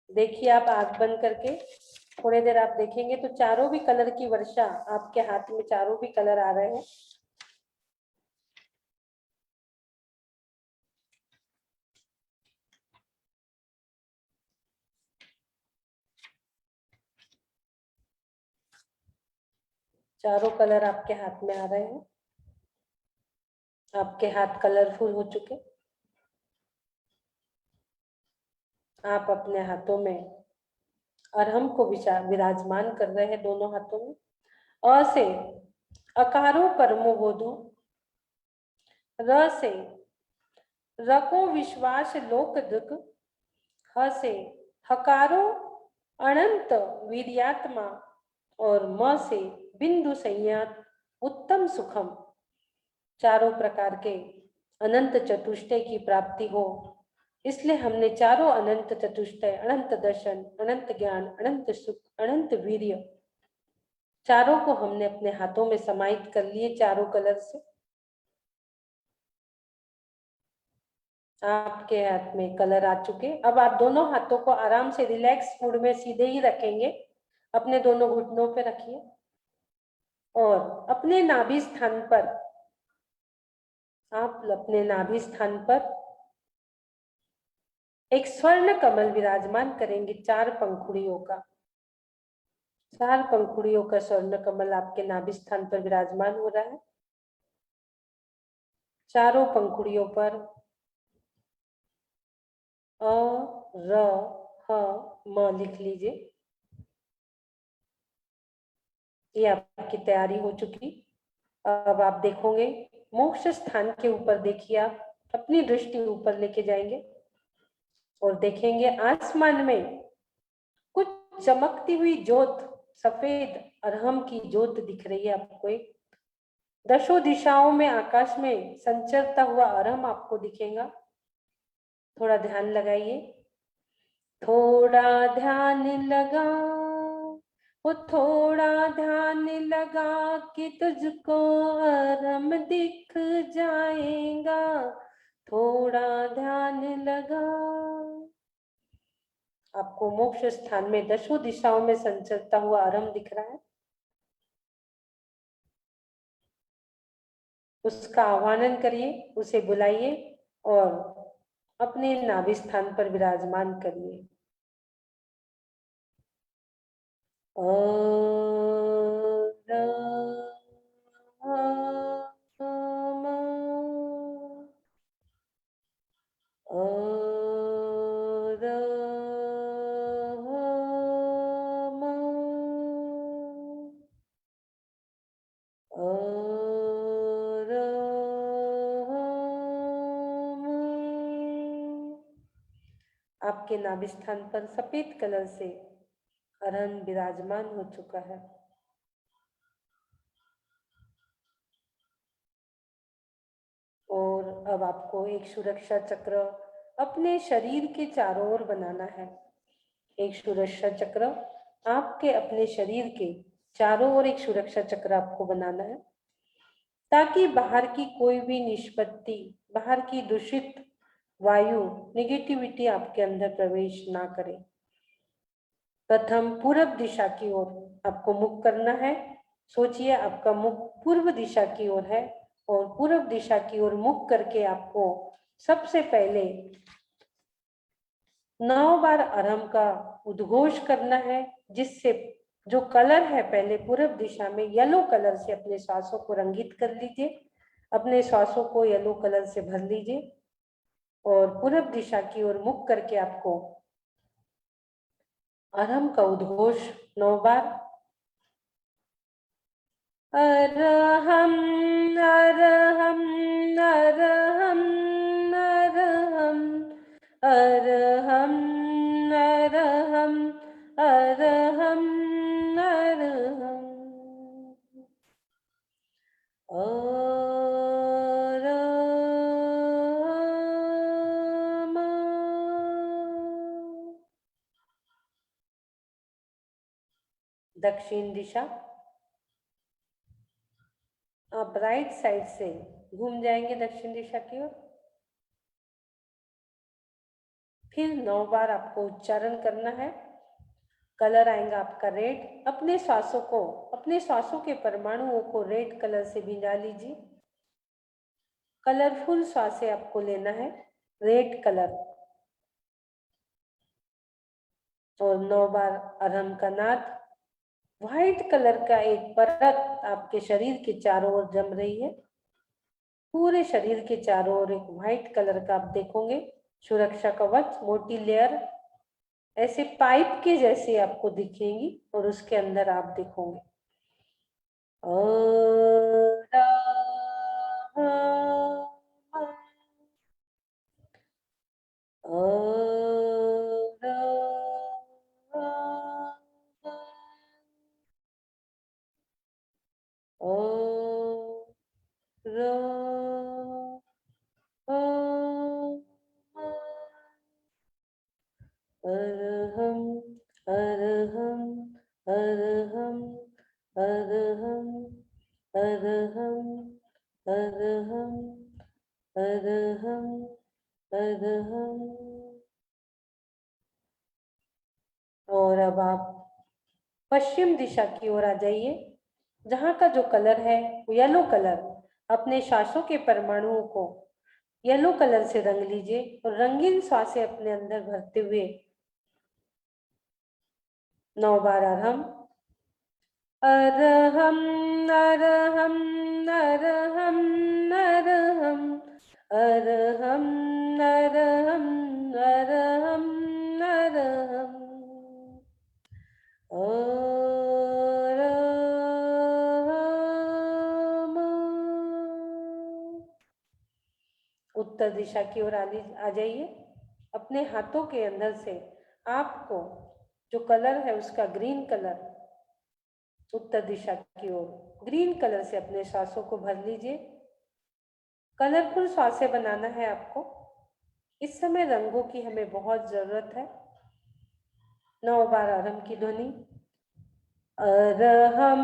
देखिए, आप आंख बंद करके थोड़ी देर आप देखेंगे तो चारों भी कलर की वर्षा आपके हाथ में, चारों भी कलर आ रहे हैं। चारों कलर आपके हाथ में आ रहे हैं। आपके हाथ कलरफुल हो चुके। आप अपने हाथों में अरहम को विराजमान कर रहे हैं दोनों हाथों में। अ से अकारो परमो बोधो, र से रको विश्वास लोक दुख, ह से हकारो अनंत वीर्यात्मा और म से बिंदु संयत उत्तम सुखम। चारों प्रकार के अनंत चतुष्टय की प्राप्ति हो, इसलिए हमने चारों अनंत चतुष्टय, अनंत दर्शन, अनंत ज्ञान, अनंत सुख, अनंत वीर्य, चारों को हमने अपने हाथों में समाहित कर लिए चारों कलर से। आपके हाथ में कलर आ चुके। अब आप दोनों हाथों को आराम से रिलैक्स मूड में सीधे ही रखेंगे, अपने दोनों घुटनों पे रखिए और अपने नाभि स्थान पर, आप अपने नाभि स्थान पर एक स्वर्ण कमल विराजमान करेंगे, 4 पंखुड़ियों का। 4 पंखुड़ियों का स्वर्ण कमल आपके नाभि स्थान पर विराजमान हो रहा है। चारों पंखुड़ियों पर अ, र, ह, म लिख लीजिए। ये आपकी तैयारी हो चुकी। अब आप देखोगे मोक्ष स्थान के ऊपर, देखिए आप अपनी दृष्टि ऊपर लेके जाएंगे और देखेंगे आसमान में कुछ चमकती हुई ज्योत, सफेद अरहम की ज्योत दिख रही है आपको। एक दशों दिशाओं में आकाश में संचरता हुआ अरहम आपको दिखेगा। थोड़ा ध्यान लगाइए। थोड़ा ध्यान लगा, वो थोड़ा ध्यान लगा कि तुझको अरम दिख जाएगा, थोड़ा ध्यान लगा। आपको मोक्ष स्थान में 10 दिशाओं में संचरता हुआ अरम दिख रहा है। उसका आह्वान करिए, उसे बुलाइए और अपने नाभि स्थान पर विराजमान करिए। आपके नाभि स्थान पर सफेद कलर से अरहन विराजमान हो चुका है। और अब आपको एक सुरक्षा चक्र अपने शरीर के चारों ओर बनाना है। एक सुरक्षा चक्र आपके अपने शरीर के चारों ओर एक सुरक्षा चक्र आपको बनाना है, ताकि बाहर की कोई भी निष्पत्ति, बाहर की दूषित वायु, नेगेटिविटी आपके अंदर प्रवेश ना करे। प्रथम पूर्व दिशा की ओर आपको मुख करना है। सोचिए आपका मुख पूर्व दिशा की ओर है और पूर्व दिशा की ओर मुख करके आपको सबसे पहले 9 बार अरहम का उद्घोष करना है, जिससे जो कलर है पहले पूर्व दिशा में येलो कलर से अपने श्वासों को रंगित कर लीजिए। अपने श्वासों को येलो कलर से भर लीजिए और पूर्व दिशा की ओर मुख करके आपको अरहम का उद्घोष 9 बार। अरहम अरहम अरहम अरहम अरहम अरहम अरहम अरहम अरहम। दक्षिण दिशा आप राइट साइड से घूम जाएंगे दक्षिण दिशा की ओर। फिर 9 बार आपको उच्चारण करना है। कलर आएगा आपका रेड। अपने श्वासों को, अपने श्वासों के परमाणुओं को रेड कलर से भिजा लीजिए। कलरफुल श्वासें आपको लेना है, रेड कलर। और 9 बार अरहम का नाद। व्हाइट कलर का एक परत आपके शरीर के चारों ओर जम रही है। पूरे शरीर के चारों ओर एक व्हाइट कलर का आप देखोगे सुरक्षा कवच, मोटी लेयर ऐसे पाइप के जैसे आपको दिखेंगी और उसके अंदर आप देखोगे अरहम अरहम अरहम अरहम अरहम अरहम अरहम अरहम। और अब आप पश्चिम दिशा की ओर आ जाइए। जहाँ का जो कलर है वो येलो कलर, अपने श्वासों के परमाणुओं को येलो कलर से रंग लीजिए और रंगीन श्वासें अपने अंदर भरते हुए 9 बार अरहम अरहम अरहम अरहम अरहम अरहम अरहम अरहम अरहम अरहम। उत्तर दिशा की ओर आ जाइए। अपने हाथों के अंदर से आपको जो कलर है उसका ग्रीन कलर उत्तर दिशा की ओर ग्रीन कलर से अपने श्वासों को भर लीजिए। कलरफुल श्वासें बनाना है आपको। इस समय रंगों की हमें बहुत जरूरत है। 9 बार अरहम की ध्वनि। अरहम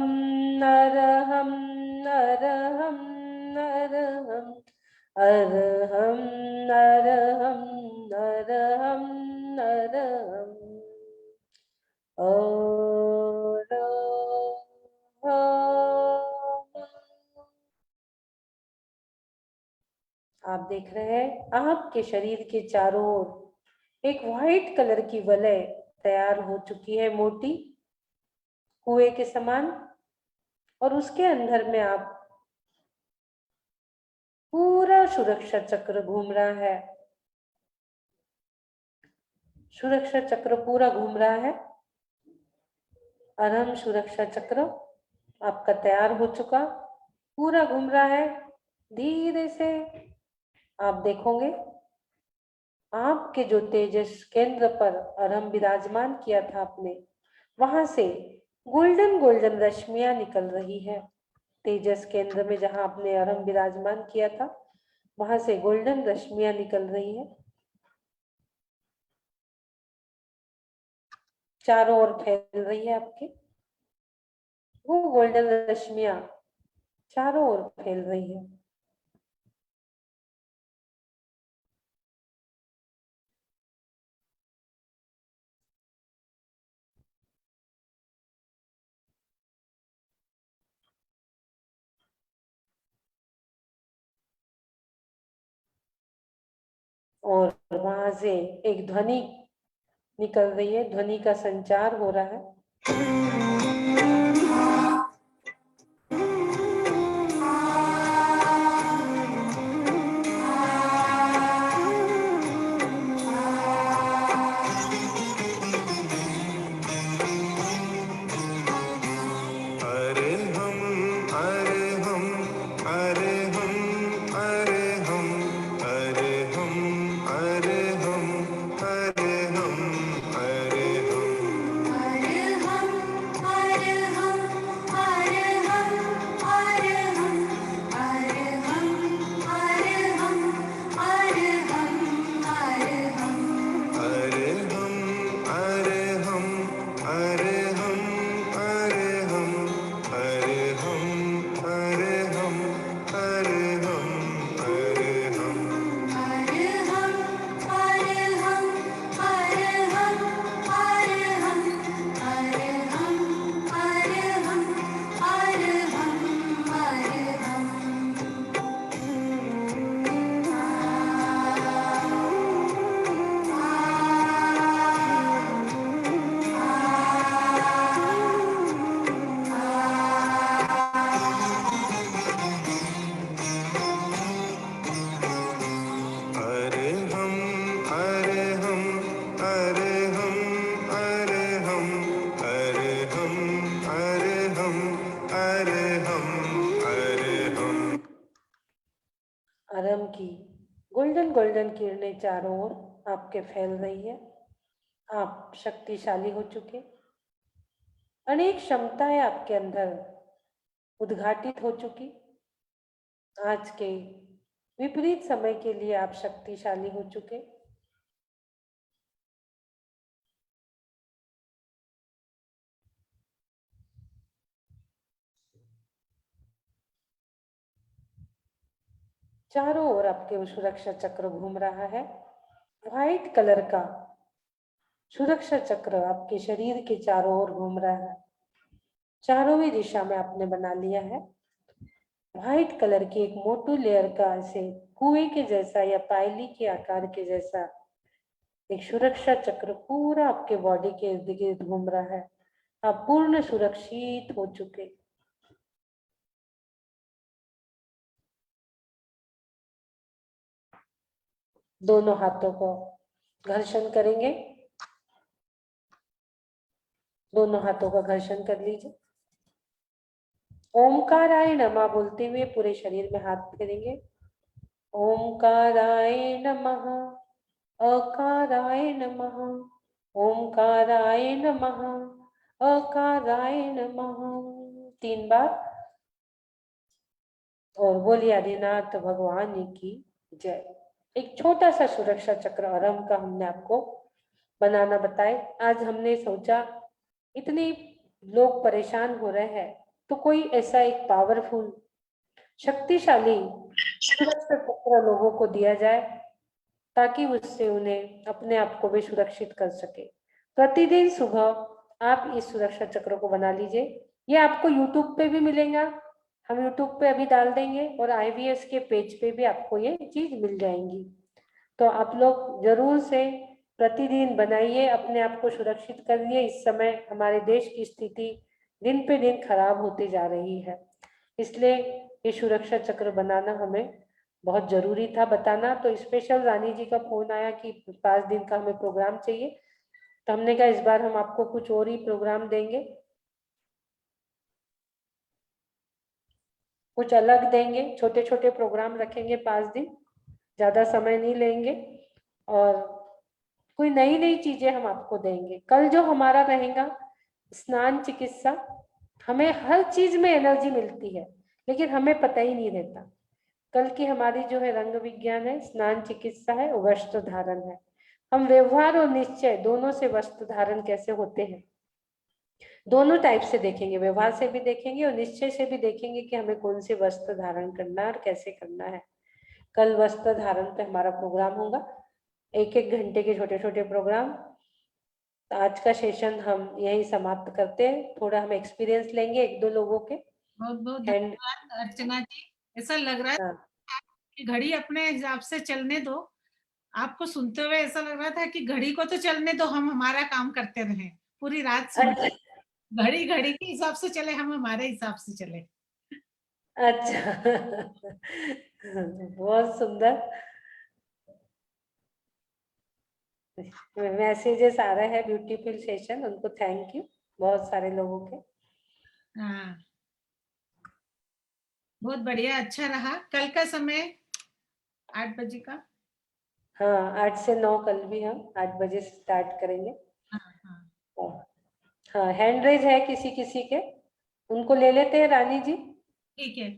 अरहम अरहम अरहम अरहम अरहम अरहम अरहम आप देख रहे हैं आपके शरीर के चारों ओर एक व्हाइट कलर की वलय तैयार हो चुकी है, मोटी कुएं के समान, और उसके अंदर में आप पूरा सुरक्षा चक्र घूम रहा है। सुरक्षा चक्र पूरा घूम रहा है। अरहम सुरक्षा चक्र आपका तैयार हो चुका, पूरा घूम रहा है। धीरे से आप देखोगे आपके जो तेजस केंद्र पर अरहम विराजमान किया था आपने, वहां से गोल्डन गोल्डन रश्मियां निकल रही है। तेजस केंद्र में जहां आपने अरहम विराजमान किया था, वहां से गोल्डन रश्मियां निकल रही है, चारों ओर फैल रही है आपके। वो गोल्डन रश्मियां चारों ओर फैल रही है। और वहां से एक ध्वनि निकल रही है, ध्वनि का संचार हो रहा है। अरहम की गोल्डन गोल्डन किरणें चारों ओर आपके फैल रही है। आप शक्तिशाली हो चुके, अनेक क्षमताएं आपके अंदर उद्घाटित हो चुकी। आज के विपरीत समय के लिए आप शक्तिशाली हो चुके। चारों ओर आपके सुरक्षा चक्र घूम रहा है। व्हाइट कलर का सुरक्षा चक्र आपके शरीर के चारों ओर घूम रहा है। चारों ही दिशा में आपने बना लिया है। व्हाइट कलर की एक मोटू लेयर का ऐसे कुएं के जैसा या पायली के आकार के जैसा एक सुरक्षा चक्र पूरा आपके बॉडी के इर्द गिर्द घूम रहा है। आप पूर्ण सुरक्षित हो चुके। दोनों हाथों को घर्षण करेंगे, दोनों हाथों का घर्षण कर लीजिए। ओमकाराय नमः बोलते हुए पूरे शरीर में हाथ फेरेंगे। ओमकाराय नमः, अकाराय नमः, ओमकाराय नमः, अकाराय नमः 3 बार। और बोलिए आदिनाथ भगवान की जय। एक छोटा सा सुरक्षा चक्र अरहम का हमने आपको बनाना बताए। आज हमने सोचा इतने लोग परेशान हो रहे हैं तो कोई ऐसा एक पावरफुल शक्तिशाली सुरक्षा चक्र लोगों को दिया जाए ताकि उससे उन्हें अपने आप को भी सुरक्षित कर सके। प्रतिदिन सुबह आप इस सुरक्षा चक्र को बना लीजिए। ये आपको यूट्यूब पे भी मिलेगा, हम यूट्यूब पे अभी डाल देंगे और IVS के पेज पे भी आपको ये चीज मिल जाएंगी। तो आप लोग जरूर से प्रतिदिन बनाइए, अपने आप को सुरक्षित करिए। इस समय हमारे देश की स्थिति दिन पे दिन खराब होती जा रही है, इसलिए ये सुरक्षा चक्र बनाना हमें बहुत जरूरी था बताना। तो स्पेशल रानी जी का फोन आया कि 5 दिन का हमें प्रोग्राम चाहिए, तो हमने कहा इस बार हम आपको कुछ और ही प्रोग्राम देंगे, कुछ अलग देंगे, छोटे छोटे प्रोग्राम रखेंगे 5 दिन, ज्यादा समय नहीं लेंगे और कोई नई नई चीजें हम आपको देंगे। कल जो हमारा रहेगा स्नान चिकित्सा, हमें हर चीज में एनर्जी मिलती है लेकिन हमें पता ही नहीं रहता। कल की हमारी जो है रंग विज्ञान है, स्नान चिकित्सा है, वस्त्र धारण है। हम व्यवहार और निश्चय दोनों से वस्त्र धारण कैसे होते हैं, दोनों टाइप से देखेंगे, व्यवहार से भी देखेंगे और निश्चय से भी देखेंगे कि हमें कौन से वस्त्र धारण करना है और कैसे करना है। कल वस्त्र धारण पे हमारा प्रोग्राम होगा, 1-1 घंटे के छोटे छोटे प्रोग्राम। आज का सेशन हम यही समाप्त करते हैं। थोड़ा हम एक्सपीरियंस लेंगे 1-2 लोगों के। बहुत बहुत हैंड धन्यवाद अर्चना जी। ऐसा लग रहा है हाँ, कि घड़ी अपने हिसाब से चलने दो। आपको सुनते हुए ऐसा लग रहा था कि घड़ी को तो चलने दो, हम हमारा काम करते रहें, पूरी रात सुन। अच्छा घड़ी घड़ी के हिसाब से चले, हम हमारे हिसाब से चले। अच्छा बहुत सुंदर मैसेजेस आ रहे हैं, ब्यूटीफुल सेशन, उनको थैंक यू बहुत सारे लोगों के। हाँ, बहुत बढ़िया, अच्छा रहा। कल का समय 8 बजे का। हाँ 8 से 9 कल भी हम 8 बजे से स्टार्ट करेंगे। हाँ हाँ हाँ हैंड रेज है किसी किसी के, उनको ले लेते हैं रानी जी। ठीक है।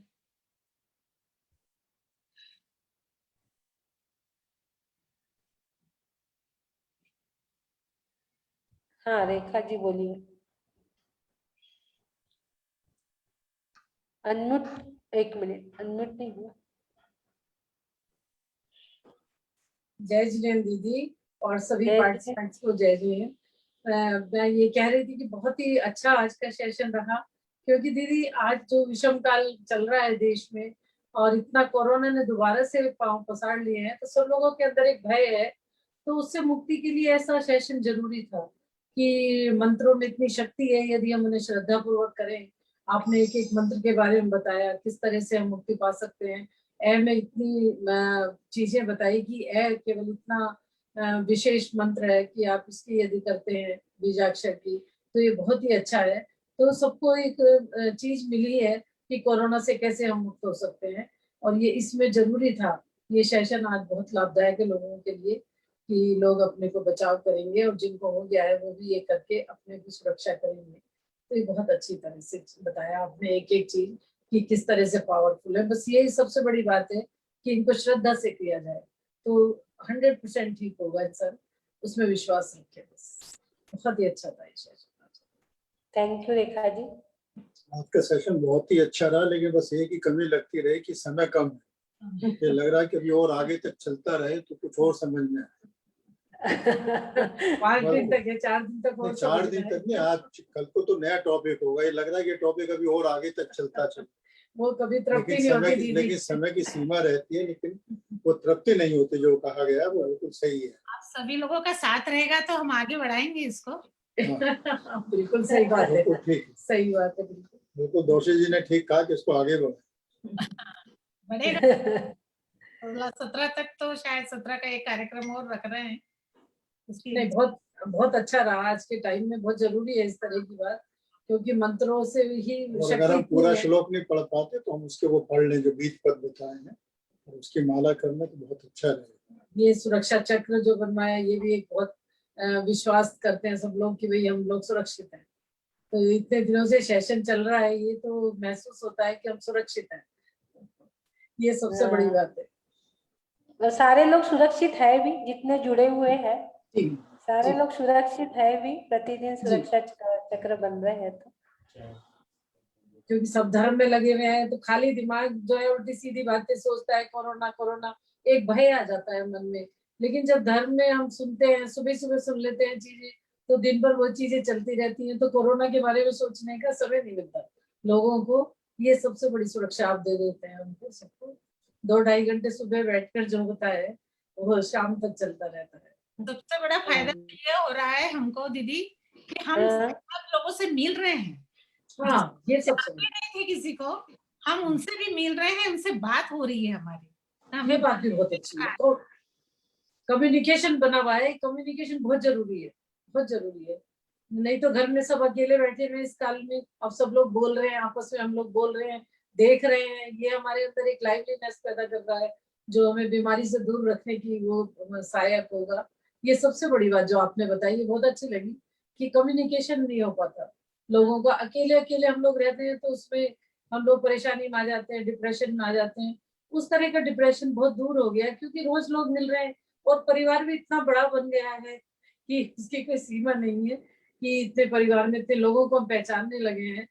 हाँ रेखा जी बोलिए। अनम्यूट, 1 मिनट, अनम्यूट नहीं हुआ। जय जिनेन्द्र दीदी और सभी जय जी। पार्टिसिपेंट्स को जय जिनेन्द्र। मैं ये कह रही थी कि बहुत ही अच्छा आज का सेशन रहा, क्योंकि दीदी आज जो विषम काल चल रहा है देश में और इतना कोरोना ने दोबारा से पांव पसार लिए हैं, तो सब लोगों के अंदर एक भय है। तो उससे मुक्ति के लिए ऐसा सेशन जरूरी था कि मंत्रों में इतनी शक्ति है, यदि हम उन्हें श्रद्धा पूर्वक करें। आपने एक एक मंत्र के बारे में बताया, किस तरह से हम मुक्ति पा सकते हैं। ए में इतनी चीजें बताई कि ए केवल इतना विशेष मंत्र है कि आप इसकी यदि करते हैं बीजाक्षर की, तो ये बहुत ही अच्छा है। तो सबको एक चीज मिली है कि कोरोना से कैसे हम मुक्त हो सकते हैं, और ये इसमें जरूरी था। ये सेशन आज बहुत लाभदायक है लोगों के लिए कि लोग अपने को बचाव करेंगे और जिनको हो गया है वो भी ये करके अपने की सुरक्षा करेंगे। तो ये बहुत अच्छी तरह से बताया आपने एक एक चीज कि किस तरह से पावरफुल है। बस यही सबसे बड़ी बात है कि इनको श्रद्धा से किया जाए तो 100% ठीक होगा इंसान, उसमें विश्वास रखे। बस बहुत ही अच्छा था ये session. Thank you Rekha ji. आज का सेशन बहुत ही अच्छा रहा, लेकिन बस एक ही कमी लगती रही कि समय कम है। ये लग रहा है कि अभी और आगे तक चलता रहे तो कुछ और समझ में आए। 5 दिन तक है, 4 दिन तक, नहीं 4 दिन तक नहीं, आज कल को तो नया टॉपिक होगा। ये लग रहा है कि टॉपिक अभी और आगे तक चलता चले। वो कभी तृप्ति नहीं होती दीदी। लेकिन समय की सीमा रहती है, लेकिन वो तृप्ति नहीं होती। जो कहा गया वो बिल्कुल सही है। आप सभी लोगों का साथ रहेगा तो हम आगे बढ़ाएंगे इसको। बिल्कुल सही बात है, ठीक, सही बात है, बिल्कुल बिल्कुल दोषी जी ने ठीक कहा कि इसको आगे बढ़ेगा। 16-17 तक तो शायद 17 का एक कार्यक्रम और रख रहे हैं उसकी। नहीं, बहुत बहुत अच्छा रहा आज के टाइम में। बहुत जरूरी है इस तरह की बात, क्योंकि मंत्रों से ही अगर हम पूरा श्लोक नहीं पढ़ पाते तो हम उसके वो पढ़ लें जो बीच पद बताए हैं, और उसकी माला करना तो बहुत अच्छा रहेगा। ये सुरक्षा चक्र जो बनवाया, ये भी एक बहुत विश्वास करते हैं सब लोग कि भाई हम लोग सुरक्षित हैं। तो इतने दिनों से सेशन चल रहा है, ये तो महसूस होता है कि हम सुरक्षित हैं। ये सबसे बड़ी बात है। और सारे लोग सुरक्षित है भी जितने जुड़े हुए हैं। सारे जी। लोग सुरक्षित है भी, प्रतिदिन जी। सुरक्षा चक्र बन रहे हैं तो क्योंकि सब धर्म में लगे हुए हैं, तो खाली दिमाग जो है उल्टी सीधी बातें सोचता है, कोरोना कोरोना, एक भय आ जाता है मन में। लेकिन जब धर्म में हम सुनते हैं, सुबह सुबह सुन लेते हैं चीजें, तो दिन भर वो चीजें चलती रहती हैं, तो कोरोना के बारे में सोचने का समय नहीं मिलता लोगों को। ये सबसे बड़ी सुरक्षा आप दे देते हैं उनको, सबको। 2-2.5 घंटे सुबह बैठकर जो होता है वो शाम तक चलता रहता है। सबसे बड़ा फायदा ये हो रहा है हमको दीदी कि हम हाँ। सब लोगों से मिल रहे हैं। हाँ, ये जिससे सबसे जानते नहीं थे किसी को, हम उनसे भी मिल रहे हैं, उनसे बात हो रही है हमारी। ये हमें बात भी बहुत अच्छी है। तो कम्युनिकेशन बना हुआ है, कम्युनिकेशन बहुत जरूरी है, बहुत जरूरी है। नहीं तो घर में सब अकेले बैठे हुए इस काल में, अब सब लोग बोल रहे हैं, आपस में हम लोग बोल रहे हैं, देख रहे हैं, ये हमारे अंदर एक लाइवलीनेस पैदा कर रहा है जो हमें बीमारी से दूर रखने की वो सहायक होगा। ये सबसे बड़ी बात जो आपने बताई, ये बहुत अच्छी लगी कि कम्युनिकेशन नहीं हो पाता लोगों को। अकेले अकेले हम लोग रहते हैं तो उसमें हम लोग परेशानी में आ जाते हैं, डिप्रेशन में आ जाते हैं। उस तरह का डिप्रेशन बहुत दूर हो गया क्योंकि रोज लोग मिल रहे हैं और परिवार भी इतना बड़ा बन गया है कि उसकी कोई सीमा नहीं है कि इतने परिवार में इतने लोगों को हम पहचानने लगे हैं।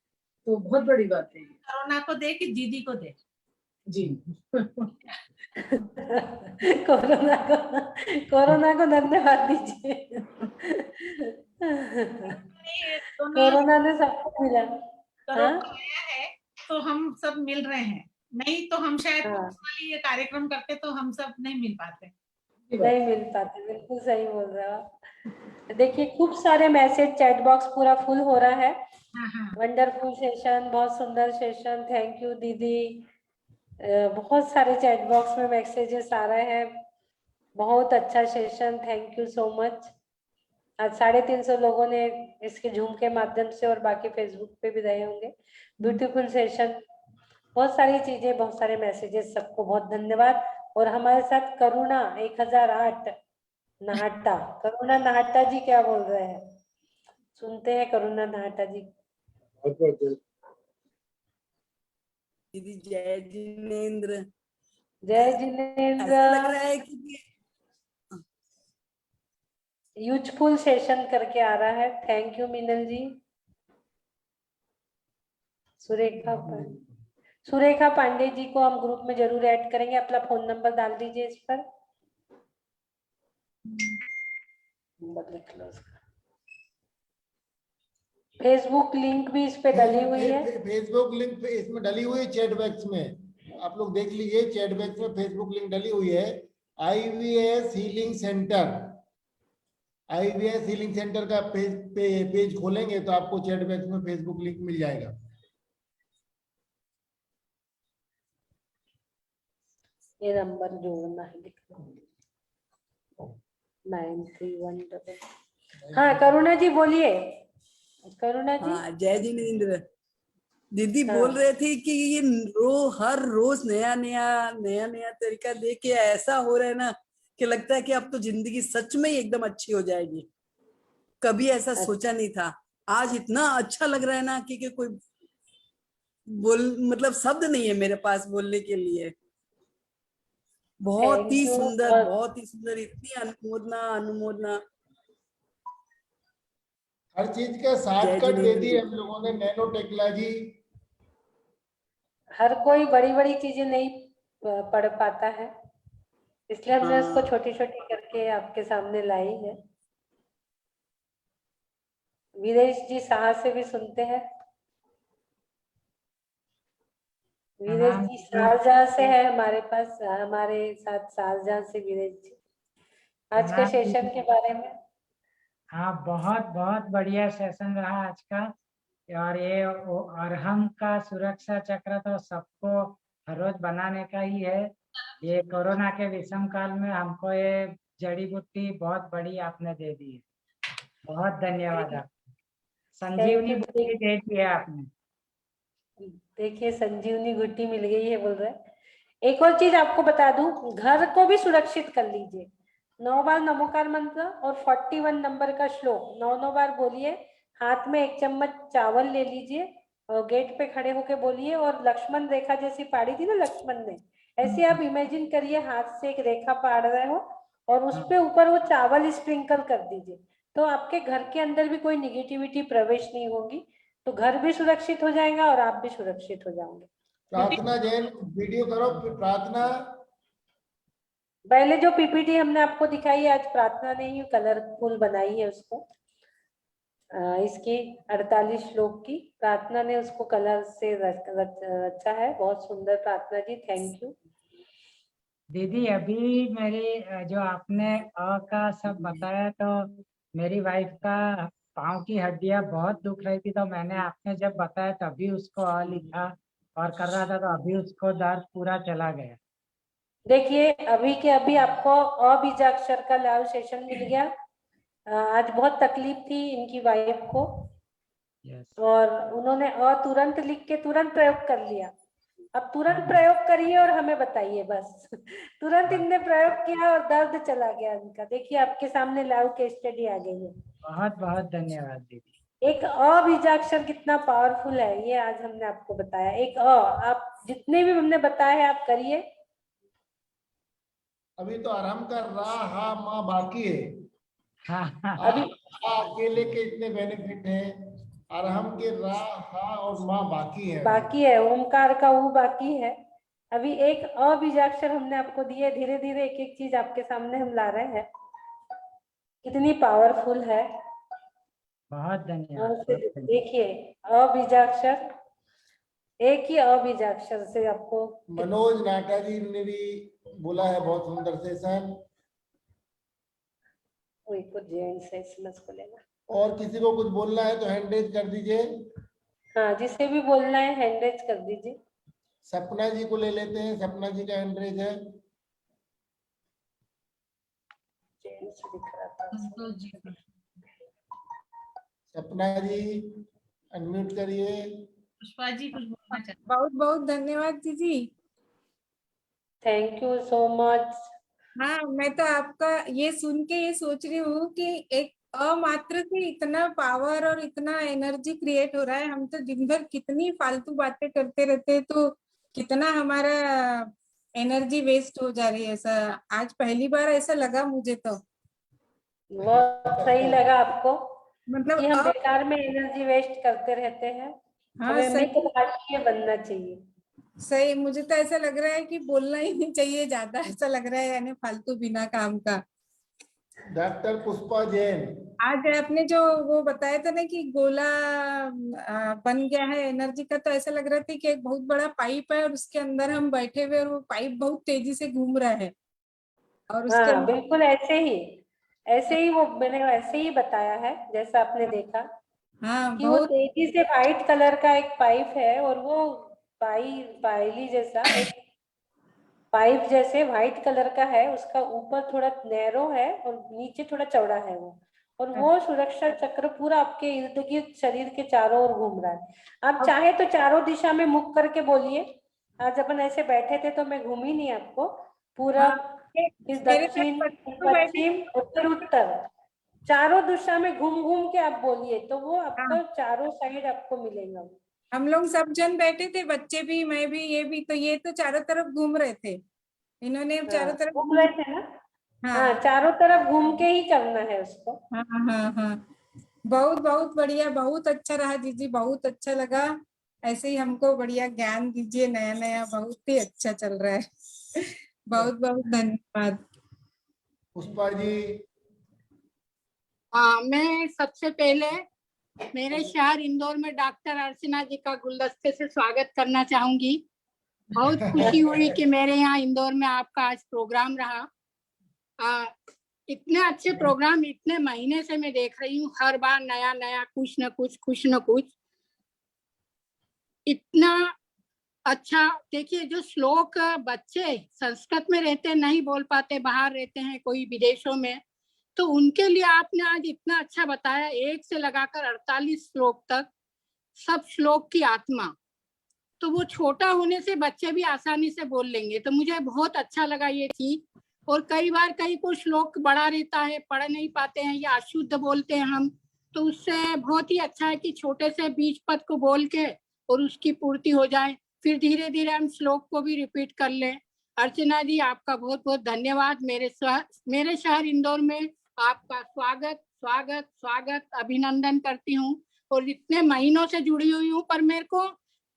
तो बहुत बड़ी बात है ये। कोरोना को दे कि दीदी को दे। जी। कोरोना को धन्यवाद दीजिए। कोरोना ने सबको मिला। हाँ कोरोना आया है तो हम सब मिल रहे हैं, नहीं तो हम शायद हाँ, पर्सनली ये कार्यक्रम करते तो हम सब नहीं मिल पाते। नहीं मिल पाते, बिल्कुल सही बोल रहे हो आप। देखिए खूब सारे मैसेज, चैट बॉक्स पूरा फुल हो रहा है। हाँ हाँ वंडरफुल सेशन, बहुत सुंदर सेशन, थैंक यू दीदी। बहुत सारे चैट बॉक्स में मैसेजेस आ रहे हैं, बहुत अच्छा session, thank you so much. आज 350 लोगों ने इसके जूम के माध्यम से और बाकी फेसबुक पे भी रहे होंगे। ब्यूटीफुल सेशन, बहुत सारी चीजें, बहुत सारे मैसेजेस, सबको बहुत धन्यवाद। और हमारे साथ करुणा 1008 नाहटा, करुणा नाहटा जी क्या बोल रहे हैं, सुनते हैं करुणा नाहटा जी। बहुत बहुत जय। दीदी जय जिनेन्द्र। जय जिनेन्द्र। ऐसा लग रहा है कि यूजफुल सेशन करके आ रहा है, थैंक यू मीनल जी। सुरेखा पांडे जी को हम ग्रुप में जरूर ऐड करेंगे, अपना फोन नंबर डाल दीजिए इस पर, नंबर लिख लो उसका। फेसबुक लिंक भी इस पे डली हुई है। फेसबुक लिंक पे इसमें डली हुई है, चैट बॉक्स में आप लोग देख लीजिए, चैट बॉक्स में फेसबुक लिंक डली हुई है। IVS healing centre, IVS healing centre का पेज खोलेंगे तो आपको चैट बॉक्स में फेसबुक लिंक मिल जाएगा। ये नंबर जोड़ना है, लिख लो 9310। हाँ करुणा जी बोलिए, करुणा जी। हाँ जय जिनेन्द्र। दीदी हाँ। बोल रहे थे कि ये हर रोज नया नया तरीका देख के ऐसा हो रहा है ना कि लगता है कि अब तो जिंदगी सच में ही एकदम अच्छी हो जाएगी। कभी ऐसा सोचा नहीं था, आज इतना अच्छा लग रहा है ना कि कोई मतलब शब्द नहीं है मेरे पास बोलने के लिए। बहुत ही सुंदर, बहुत ही सुंदर, इतनी अनुमोदना। हर चीज का शॉर्टकट दे दी हम लोगों ने, नैनो टेक्नोलॉजी। हर कोई बड़ी बड़ी चीजें नहीं पढ़ पाता है, इसलिए हमने उसको छोटी छोटी करके आपके सामने लाई है। वीरेश जी साहस से भी सुनते हैं। वीरेश जी शारजाह से है हमारे पास, हमारे साथ शारजाह से वीरेश जी, आज के सेशन के बारे में। हाँ बहुत बहुत बढ़िया सेशन रहा आज का। और ये अरहम का सुरक्षा चक्र तो सबको हर रोज बनाने का ही है। ये कोरोना के विषम काल में हमको ये जड़ी बूटी बहुत बड़ी आपने दे दी है, बहुत धन्यवाद आपको। संजीवनी बूटी दे दी है आपने। देखिए संजीवनी गुट्टी मिल गई है बोल रहे हैं। एक और चीज आपको बता दूं, घर को भी सुरक्षित कर लीजिए। 9 बार नमोकार मंत्र और 41 नंबर का श्लोक 9 बार बोलिए। हाथ में 1 चम्मच चावल ले लीजिए और गेट पे खड़े होके बोलिए, और लक्ष्मण रेखा जैसी पाड़ी थी ना लक्ष्मण ने, ऐसे आप इमेजिन करिए हाथ से एक रेखा पाड़ रहे हो और उस पे ऊपर वो चावल स्प्रिंकल कर दीजिए, तो आपके घर के अंदर भी कोई निगेटिविटी प्रवेश नहीं होगी, तो घर भी सुरक्षित हो जाएगा और आप भी सुरक्षित हो जाओगे। प्रार्थना जैन वीडियो करो प्रार्थना। पहले जो पीपीटी हमने आपको दिखाई है, आज प्रार्थना ने ही कलरफुल बनाई है उसको, इसकी 48 श्लोक की प्रार्थना ने उसको कलर से रचा है। बहुत सुंदर प्रार्थना जी, थैंक यू। दीदी अभी मेरी जो आपने अ का सब बताया, तो मेरी वाइफ का पाँव की हड्डियां बहुत दुख रही थी, तो मैंने आपने जब बताया तभी उसको अ लिखा और कर रहा था, तो अभी उसको दर्द पूरा चला गया। देखिए अभी के अभी आपको अ बीजाक्षर का लाइव सेशन मिल गया। आज बहुत तकलीफ थी इनकी वाइफ को, यस और उन्होंने अ तुरंत लिख के तुरंत प्रयोग कर लिया। अब तुरंत प्रयोग करिए और हमें बताइए बस। तुरंत इनने प्रयोग किया और दर्द चला गया इनका। देखिए आपके सामने लाइव केस स्टडी आ गई है। बहुत बहुत धन्यवाद दीदी। एक अ बीजाक्षर कितना पावरफुल है, ये आज हमने आपको बताया। एक अ, आप जितने भी हमने बताया है आप करिए। अभी तो आराम कर रहा हा माँ बाकी है। हाँ हाँ अभी अकेले के इतने बेनिफिट है, अरहम के रा हा और माँ बाकी है। बाकी है, ओमकार का वो बाकी है। अभी एक अ बीजाक्षर हमने आपको दिए, धीरे धीरे एक एक चीज आपके सामने हम ला रहे हैं। कितनी पावरफुल है। बहुत और धन्यवाद। फिर देखिए अ बीजाक्षर, एक ही अ बीजाक्षर से आपको मनोज नाटा जी ने भी बोला है बहुत सुंदर सेशन। वही को जेंट्स है, एसएमएस को लेना। और किसी को कुछ बोलना है तो हैंड रेज कर दीजिए। हाँ, जिसे भी बोलना है हैंड रेज कर दीजिए। सपना जी को ले लेते हैं, सपना जी का हैंड रेज है। जेंट्स दिख रहा था। सपना जी अनम्यूट करिए। पुष्पा जी कुछ बोलना चाहते बहुत बहुत धन्यवाद दीदी। Thank you so much. हाँ, मैं तो आपका ये सुन के ये सोच रही हूँ कि एक अमात्र से इतना पावर और इतना एनर्जी क्रिएट हो रहा है। हम तो दिन भर कितनी फालतू बातें करते रहते हैं, तो कितना हमारा एनर्जी वेस्ट हो जा रही है। ऐसा आज पहली बार ऐसा लगा मुझे तो। बहुत सही लगा आपको मतलब कि हम बेकार में एनर्जी वेस्ट करते रहते हैं। हाँ, हमें सही मितभाषी बनना चाहिए। सही। मुझे तो ऐसा लग रहा है कि बोलना ही नहीं चाहिए ज्यादा, ऐसा लग रहा है, यानी फालतू बिना काम का। डॉक्टर पुष्पा जैन। आज आपने जो वो बताया था ना कि गोला बन गया है एनर्जी का, तो ऐसा लग रहा था कि एक बहुत बड़ा पाइप है और उसके अंदर हम बैठे हुए और वो पाइप बहुत तेजी से घूम रहा है। और उसके हाँ बिल्कुल ऐसे ही वो मैंने ऐसे ही बताया है जैसा आपने देखा हाँ कि वो बहुत तेजी से व्हाइट कलर का एक पाइप है, और वो पाइली जैसा एक पाइप जैसे व्हाइट कलर का है। उसका ऊपर थोड़ा नैरो है और नीचे थोड़ा चौड़ा है वो, और वो सुरक्षा चक्र पूरा आपके इर्द गिर्द शरीर के चारों ओर घूम रहा है। आप चाहे तो चारों दिशा में मुख करके बोलिए। आज अपन ऐसे बैठे थे तो मैं घूमी नहीं आपको पूरा, फिर मेरे साथ दक्षिण, बच्चे बैठे पश्चिम, उत्तर उत्तर, चारों दिशा में घूम घूम के आप बोलिए, तो वो आपको चारों साइड आपको मिलेगा। हम लोग सब जन बैठे थे, बच्चे भी, मैं भी, ये भी, तो ये तो चारों तरफ घूम रहे थे। इन्होंने चारों तरफ घूम रहे थे ना। हाँ हाँ, चारों तरफ घूम के ही करना है उसको। हाँ हाँ हाँ, बहुत बहुत बढ़िया, बहुत अच्छा रहा दीदी, बहुत अच्छा लगा। ऐसे ही हमको बढ़िया ज्ञान दीजिए, नया नया, बहुत ही अच्छा चल रहा है। बहुत बहुत धन्यवाद। पुष्पा जी। हाँ, मैं सबसे पहले मेरे शहर इंदौर में डॉक्टर अर्चना जी का गुलदस्ते से स्वागत करना चाहूंगी। बहुत खुशी हुई कि मेरे यहाँ इंदौर में आपका आज प्रोग्राम रहा। इतने अच्छे प्रोग्राम इतने महीने से मैं देख रही हूँ, हर बार नया नया कुछ न कुछ इतना अच्छा। देखिए, जो श्लोक बच्चे संस्कृत में रहते नहीं बोल पाते, बाहर रहते हैं कोई विदेशों में, तो उनके लिए आपने आज इतना अच्छा बताया, 1 से लगाकर 48 श्लोक तक, सब श्लोक की आत्मा। तो वो छोटा होने से बच्चे भी आसानी से बोल लेंगे, तो मुझे बहुत अच्छा लगा ये चीज। और कई बार कई को श्लोक बड़ा रहता है, पढ़ नहीं पाते हैं या अशुद्ध बोलते हैं हम, तो उससे बहुत ही अच्छा है कि छोटे से बीज पद को बोल के और उसकी पूर्ति हो जाए, फिर धीरे धीरे हम श्लोक को भी रिपीट कर लें। अर्चना जी, आपका बहुत बहुत धन्यवाद। मेरे शहर इंदौर में आपका स्वागत स्वागत स्वागत अभिनंदन करती हूँ। और इतने महीनों से जुड़ी हुई हूँ, पर मेरे को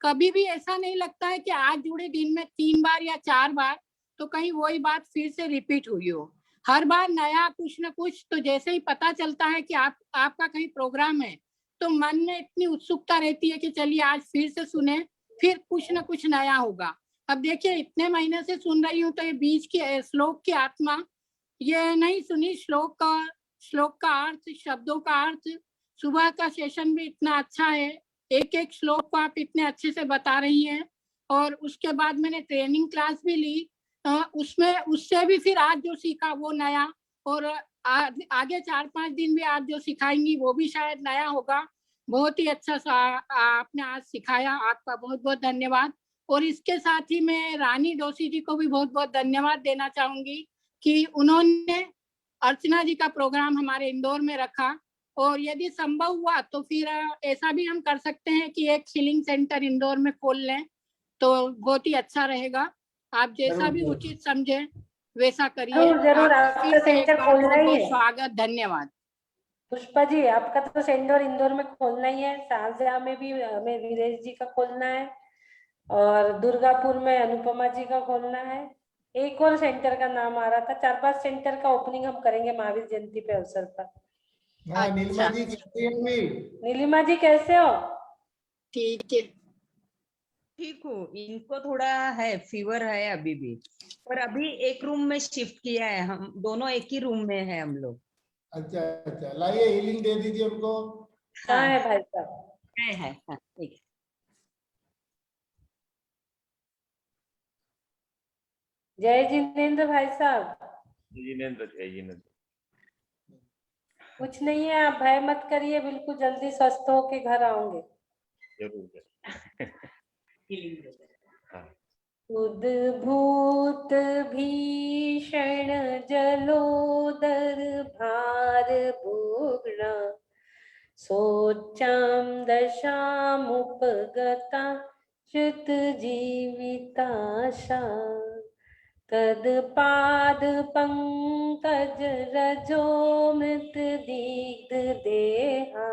कभी भी ऐसा नहीं लगता है कि आज जुड़े दिन में 3 बार या 4 बार तो कहीं वही बात फिर से रिपीट हुई हो। हर बार नया कुछ न कुछ। तो जैसे ही पता चलता है कि आपका कहीं प्रोग्राम है, तो मन में इतनी उत्सुकता रहती है कि चलिए आज फिर से सुने, फिर कुछ न कुछ नया होगा। अब देखिए, इतने महीने से सुन रही हूँ तो ये बीच की श्लोक की आत्मा ये नहीं सुनी। श्लोक का अर्थ, शब्दों का अर्थ। सुबह का सेशन भी इतना अच्छा है, एक एक श्लोक को आप इतने अच्छे से बता रही हैं। और उसके बाद मैंने ट्रेनिंग क्लास भी ली, उसमें उससे भी फिर आज जो सीखा वो नया। और आगे 4-5 दिन भी आज जो सिखाएंगी वो भी शायद नया होगा। बहुत ही अच्छा आपने आज सिखाया, आपका बहुत बहुत धन्यवाद। और इसके साथ ही मैं रानी डोसी जी को भी बहुत बहुत धन्यवाद देना चाहूंगी कि उन्होंने अर्चना जी का प्रोग्राम हमारे इंदौर में रखा। और यदि संभव हुआ तो फिर ऐसा भी हम कर सकते हैं कि एक हीलिंग सेंटर इंदौर में खोल लें, तो बहुत ही अच्छा रहेगा। आप जैसा भी उचित समझे वैसा करिए। जरूर आपका फिर आपका से एक सेंटर बार खोलना बहुत ही बहुत है स्वागत, धन्यवाद। पुष्पा जी। आपका तो सेंटर इंदौर में खोलना ही है, शारजाह में भी हमें वीरेश जी का खोलना है, और दुर्गापुर में अनुपमा जी का खोलना है। एक और सेंटर का नाम आ रहा था। 4-5 सेंटर का ओपनिंग हम करेंगे महावीर जयंती पे अवसर पर। हाँ, नीलिमा जी कैसी हैं अभी? नीलिमा जी कैसे हो? ठीक है, ठीक हूँ। इनको थोड़ा है, फीवर है अभी भी, पर अभी एक रूम में शिफ्ट किया है। हम दोनों एक ही रूम में है हम लोग। अच्छा अच्छा, लाइए हीलिंग दे दीजिए उनको। कहाँ है भाई साहब? है हाँ, ठीक है। जय जिनेन्द्र भाई साहब। जिनेन्द्र कुछ नहीं है, आप भय मत करिए, बिल्कुल जल्दी स्वस्थ होके घर आओगे। जरूर। उद्भूत भीषण जलोदर भार भोगना, सोचां दशामुपगता श्रुत जीविताशा, तत्पाद पंकज रजोमृत दीग्ध देहा,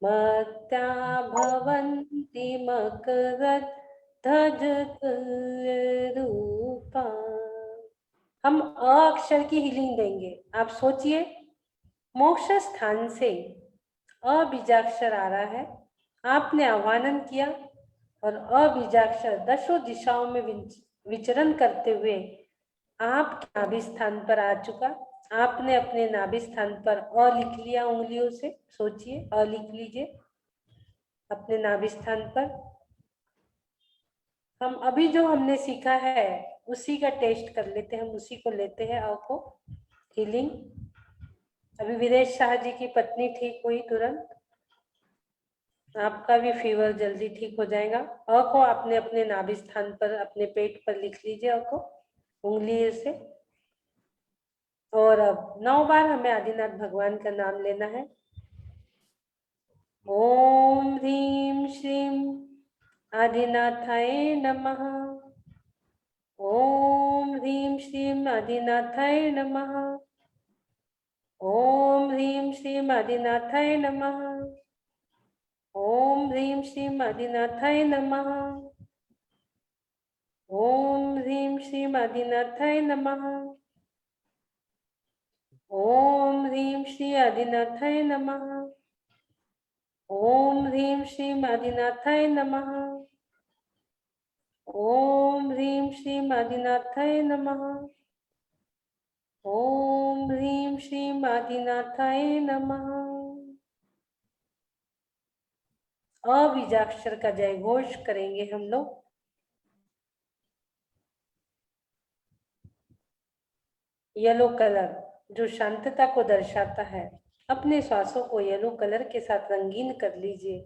मत्या भवन्ति मकरत ध्वज रूपा। हम अ अक्षर की हीलिंग देंगे। आप सोचिए, मोक्ष स्थान से अ बीजाक्षर आ रहा है, आपने आह्वान किया और अ बीजाक्षर दशों दिशाओं में विचरण करते हुए आपके नाभि स्थान पर आ चुका। आपने अपने नाभि स्थान पर अ लिख लिया उंगलियों से। सोचिए, अ लिख लीजिए अपने नाभि स्थान पर। हम अभी जो हमने सीखा है उसी का टेस्ट कर लेते हैं, हम उसी को लेते हैं, अ को हीलिंग। अभी वीरेश शाह जी की पत्नी ठीक हुई तुरंत, आपका भी फीवर जल्दी ठीक हो जाएगा। अ को आपने अपने नाभि स्थान पर, अपने पेट पर लिख लीजिए अ को उंगली से। और अब 9 बार हमें आदिनाथ भगवान का नाम लेना है। ओम ह्रीं श्रीं आदिनाथाय नमः। ओम ह्रीं श्रीं आदिनाथाय नमः। ओम ह्रीं श्रीं आदिनाथाय नमः। ओम ह्रीं श्रीं आदिनाथाय नमः। ओम ह्रीं श्रीं आदिनाथाय नमः। ओम ह्रीं श्री आदिनाथाय नमः। ओम ह्रीं श्रीं आदिनाथाय नमः। ओम ह्रीं श्रीं आदिनाथाय नमः। ओम ह्रीं श्रीं आदिनाथाय नमः। अ बीजाक्षर का जय घोष करेंगे हम लोग। येलो कलर जो शांतता को दर्शाता है, अपने श्वासों को येलो कलर के साथ रंगीन कर लीजिए।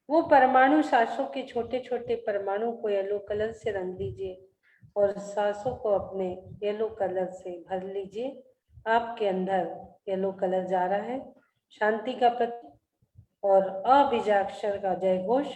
वो परमाणु सांसों के छोटे छोटे परमाणु को येलो कलर से रंग लीजिए और सांसों को अपने येलो कलर से भर लीजिए। आपके अंदर येलो कलर जा रहा है, शांति का प्रतीक। और अ बीजाक्षर का जय घोष।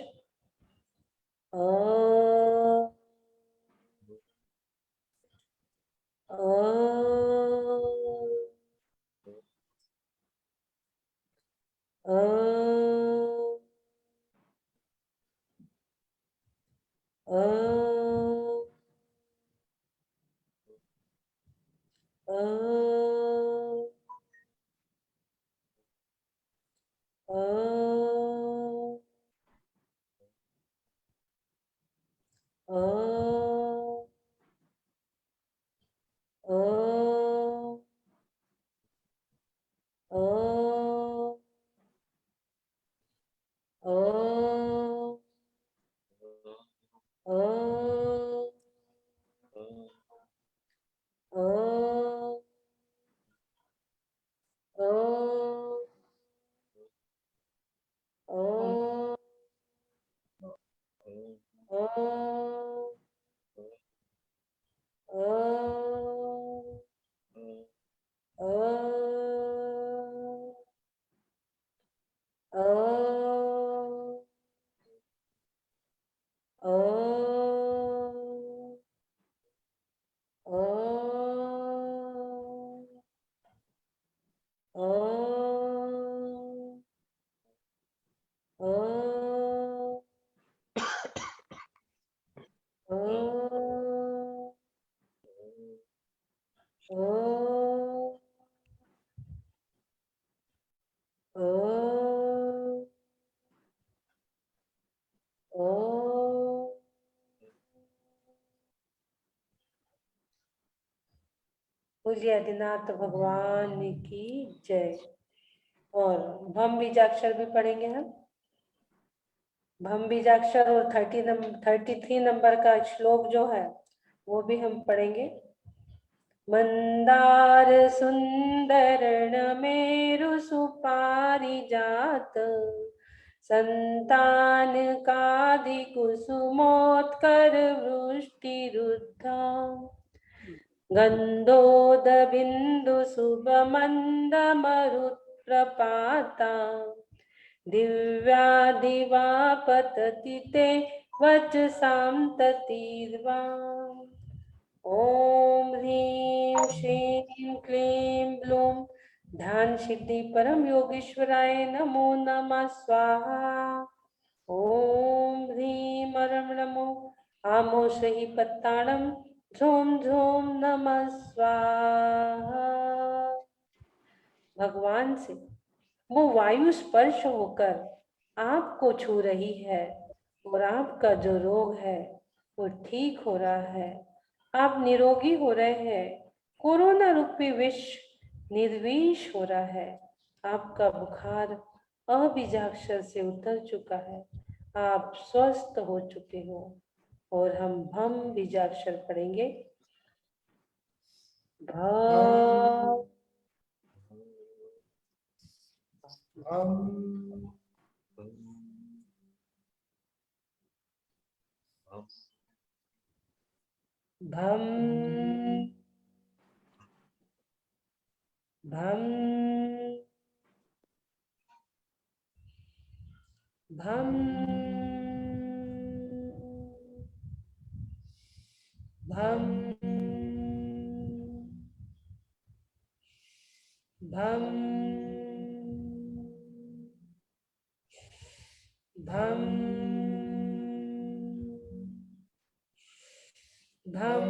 बोलिए आदिनाथ भगवान की जय। और भम बीजाक्षर भी पढ़ेंगे हम। भम बीजाक्षर और 33 नंबर का श्लोक जो है वो भी हम पढ़ेंगे। मंदार सुंदर मेरु सुपारिजात संतान कादि कुसुमोत्कर वृष्टि रुद्धा गंधोद बिंदु शुभ मंद मरुत्प्रपाता दिव्या दिवा पतति ते वचसां ततीर्वा ओम ह्रीं श्रीं क्लीं ब्लूं ध्यान सिद्धि परम योगेश्वराय नमो नमः स्वाहा। ओम ह्रीं परम नमो आमो सही पत्ताणम झोम झोम नमः स्वाहा। भगवान से वो वायु स्पर्श होकर आपको छू रही है और आपका जो रोग है वो ठीक हो रहा है। आप निरोगी हो रहे हैं। कोरोना रूपी विष निर्विष हो रहा है। आपका बुखार अबीजाक्षर से उतर चुका है। आप स्वस्थ हो चुके हो। और हम भम बीजाक्षर पढ़ेंगे। भम भम भम भम भम भम भम भम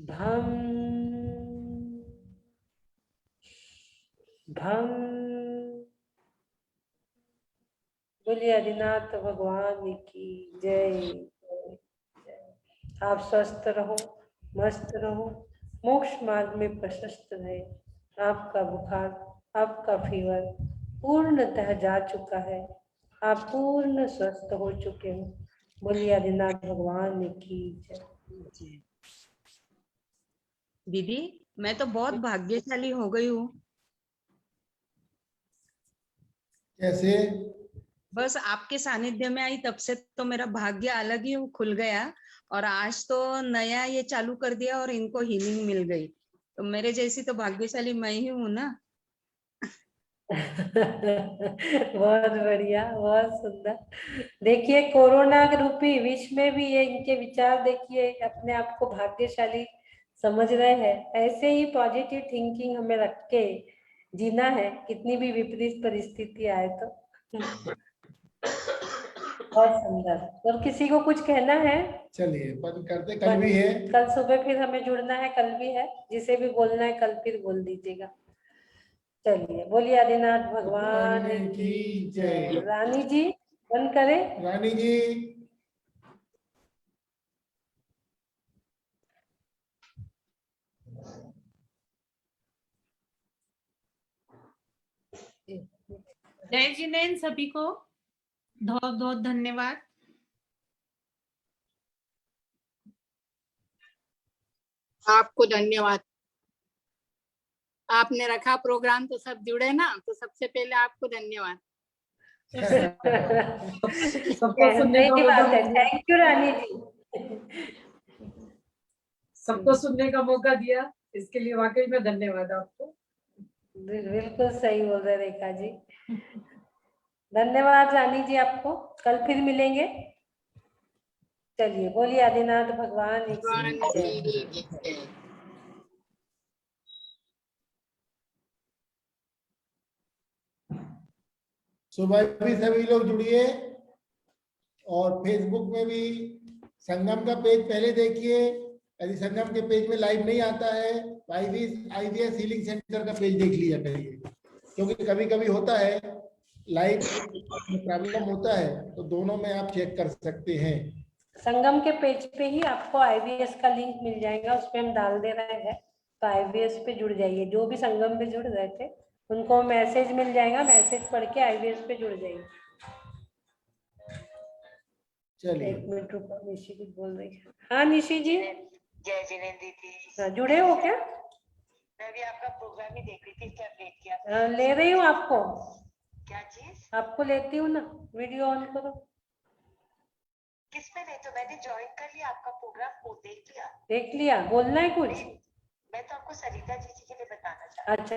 भम भम। बोलिए आदिनाथ भगवान की जय। आप स्वस्थ रहो, मस्त रहो, मोक्ष मार्ग में प्रशस्त रहे। आपका बुखार, आपका फीवर पूर्णतः जा चुका है। आप पूर्ण स्वस्थ हो चुके हो। बोलिए आदिनाथ भगवान की जय। दीदी मैं तो बहुत भाग्यशाली हो गई हूँ। कैसे? बस आपके सानिध्य में आई तब से तो मेरा भाग्य अलग ही खुल गया। और आज तो नया ये चालू कर दिया और इनको हीलिंग मिल गई। तो मेरे जैसी तो भाग्यशाली मैं ही हूँ ना। बहुत बढ़िया, बहुत सुंदर। देखिए कोरोना रूपी विश्व में भी ये इनके विचार देखिए, अपने आप को भाग्यशाली समझ रहे हैं। ऐसे ही पॉजिटिव थिंकिंग हमें रख के जीना है, कितनी भी विपरीत परिस्थिति आए तो। बहुत सुंदर। और किसी को कुछ कहना है? चलिए बंद करते, कल भी है। कल सुबह फिर हमें जुड़ना है, कल भी है, जिसे भी बोलना है कल फिर बोल दीजिएगा। चलिए, बोलिए आदिनाथ भगवान की जय। रानी जी बंद करें। रानी जी जय जिनेंद्र सभी को बहुत बहुत धन्यवाद। आपको धन्यवाद। आपने रखा प्रोग्राम तो सब जुड़े ना, तो सबसे पहले आपको धन्यवाद। सबको सुनने का मौका मिल गया। थैंक यू रानी जी। सबको सुनने का मौका दिया, इसके लिए वाकई में धन्यवाद आपको। बिल्कुल सही बोल रहे रेखा जी। धन्यवाद रानी जी आपको, कल फिर मिलेंगे। चलिए, बोलिए आदिनाथ भगवान की जय। सुबह भी सभी लोग जुड़िए और फेसबुक में भी संगम का पेज पहले देखिए। यदि संगम के पेज में लाइव नहीं आता है तो आईवीएस हीलिंग सेंटर का पेज देख लिया करिए, क्योंकि कभी कभी होता है लाइव प्रॉब्लम होता है, तो दोनों में आप चेक कर सकते हैं। संगम के पेज पे ही आपको आईवीएस का लिंक मिल जाएगा, उस पे हम डाल दे रहे हैं, तो आईवीएस पे जुड़ जाइए। जो भी संगम पे जुड़ रहे थे उनको मैसेज मिल जाएगा, मैसेज पढ़ के आईवीएस पे जुड़ जाइए। चलिए, 1 मिनट रुको, निशी जी बोल रही है। हाँ निशी जी। जय जिनेंद्र दीदी। हाँ, जुड़े हो क्या? मैं भी आपका प्रोग्राम ही देख रही थी, क्या अपडेट किया। ले रही हूँ आपको। क्या चीज? आपको लेती हूँ ना, वीडियो ऑन करो। किस पे लेते हो? मैंने ज्वाइन कर लिया आपका प्रोग्राम, वो देख लिया। देख लिया, बोलना है कुछ? मैं तो आपको सरिता जी के लिए बताना चाहती हूँ। अच्छा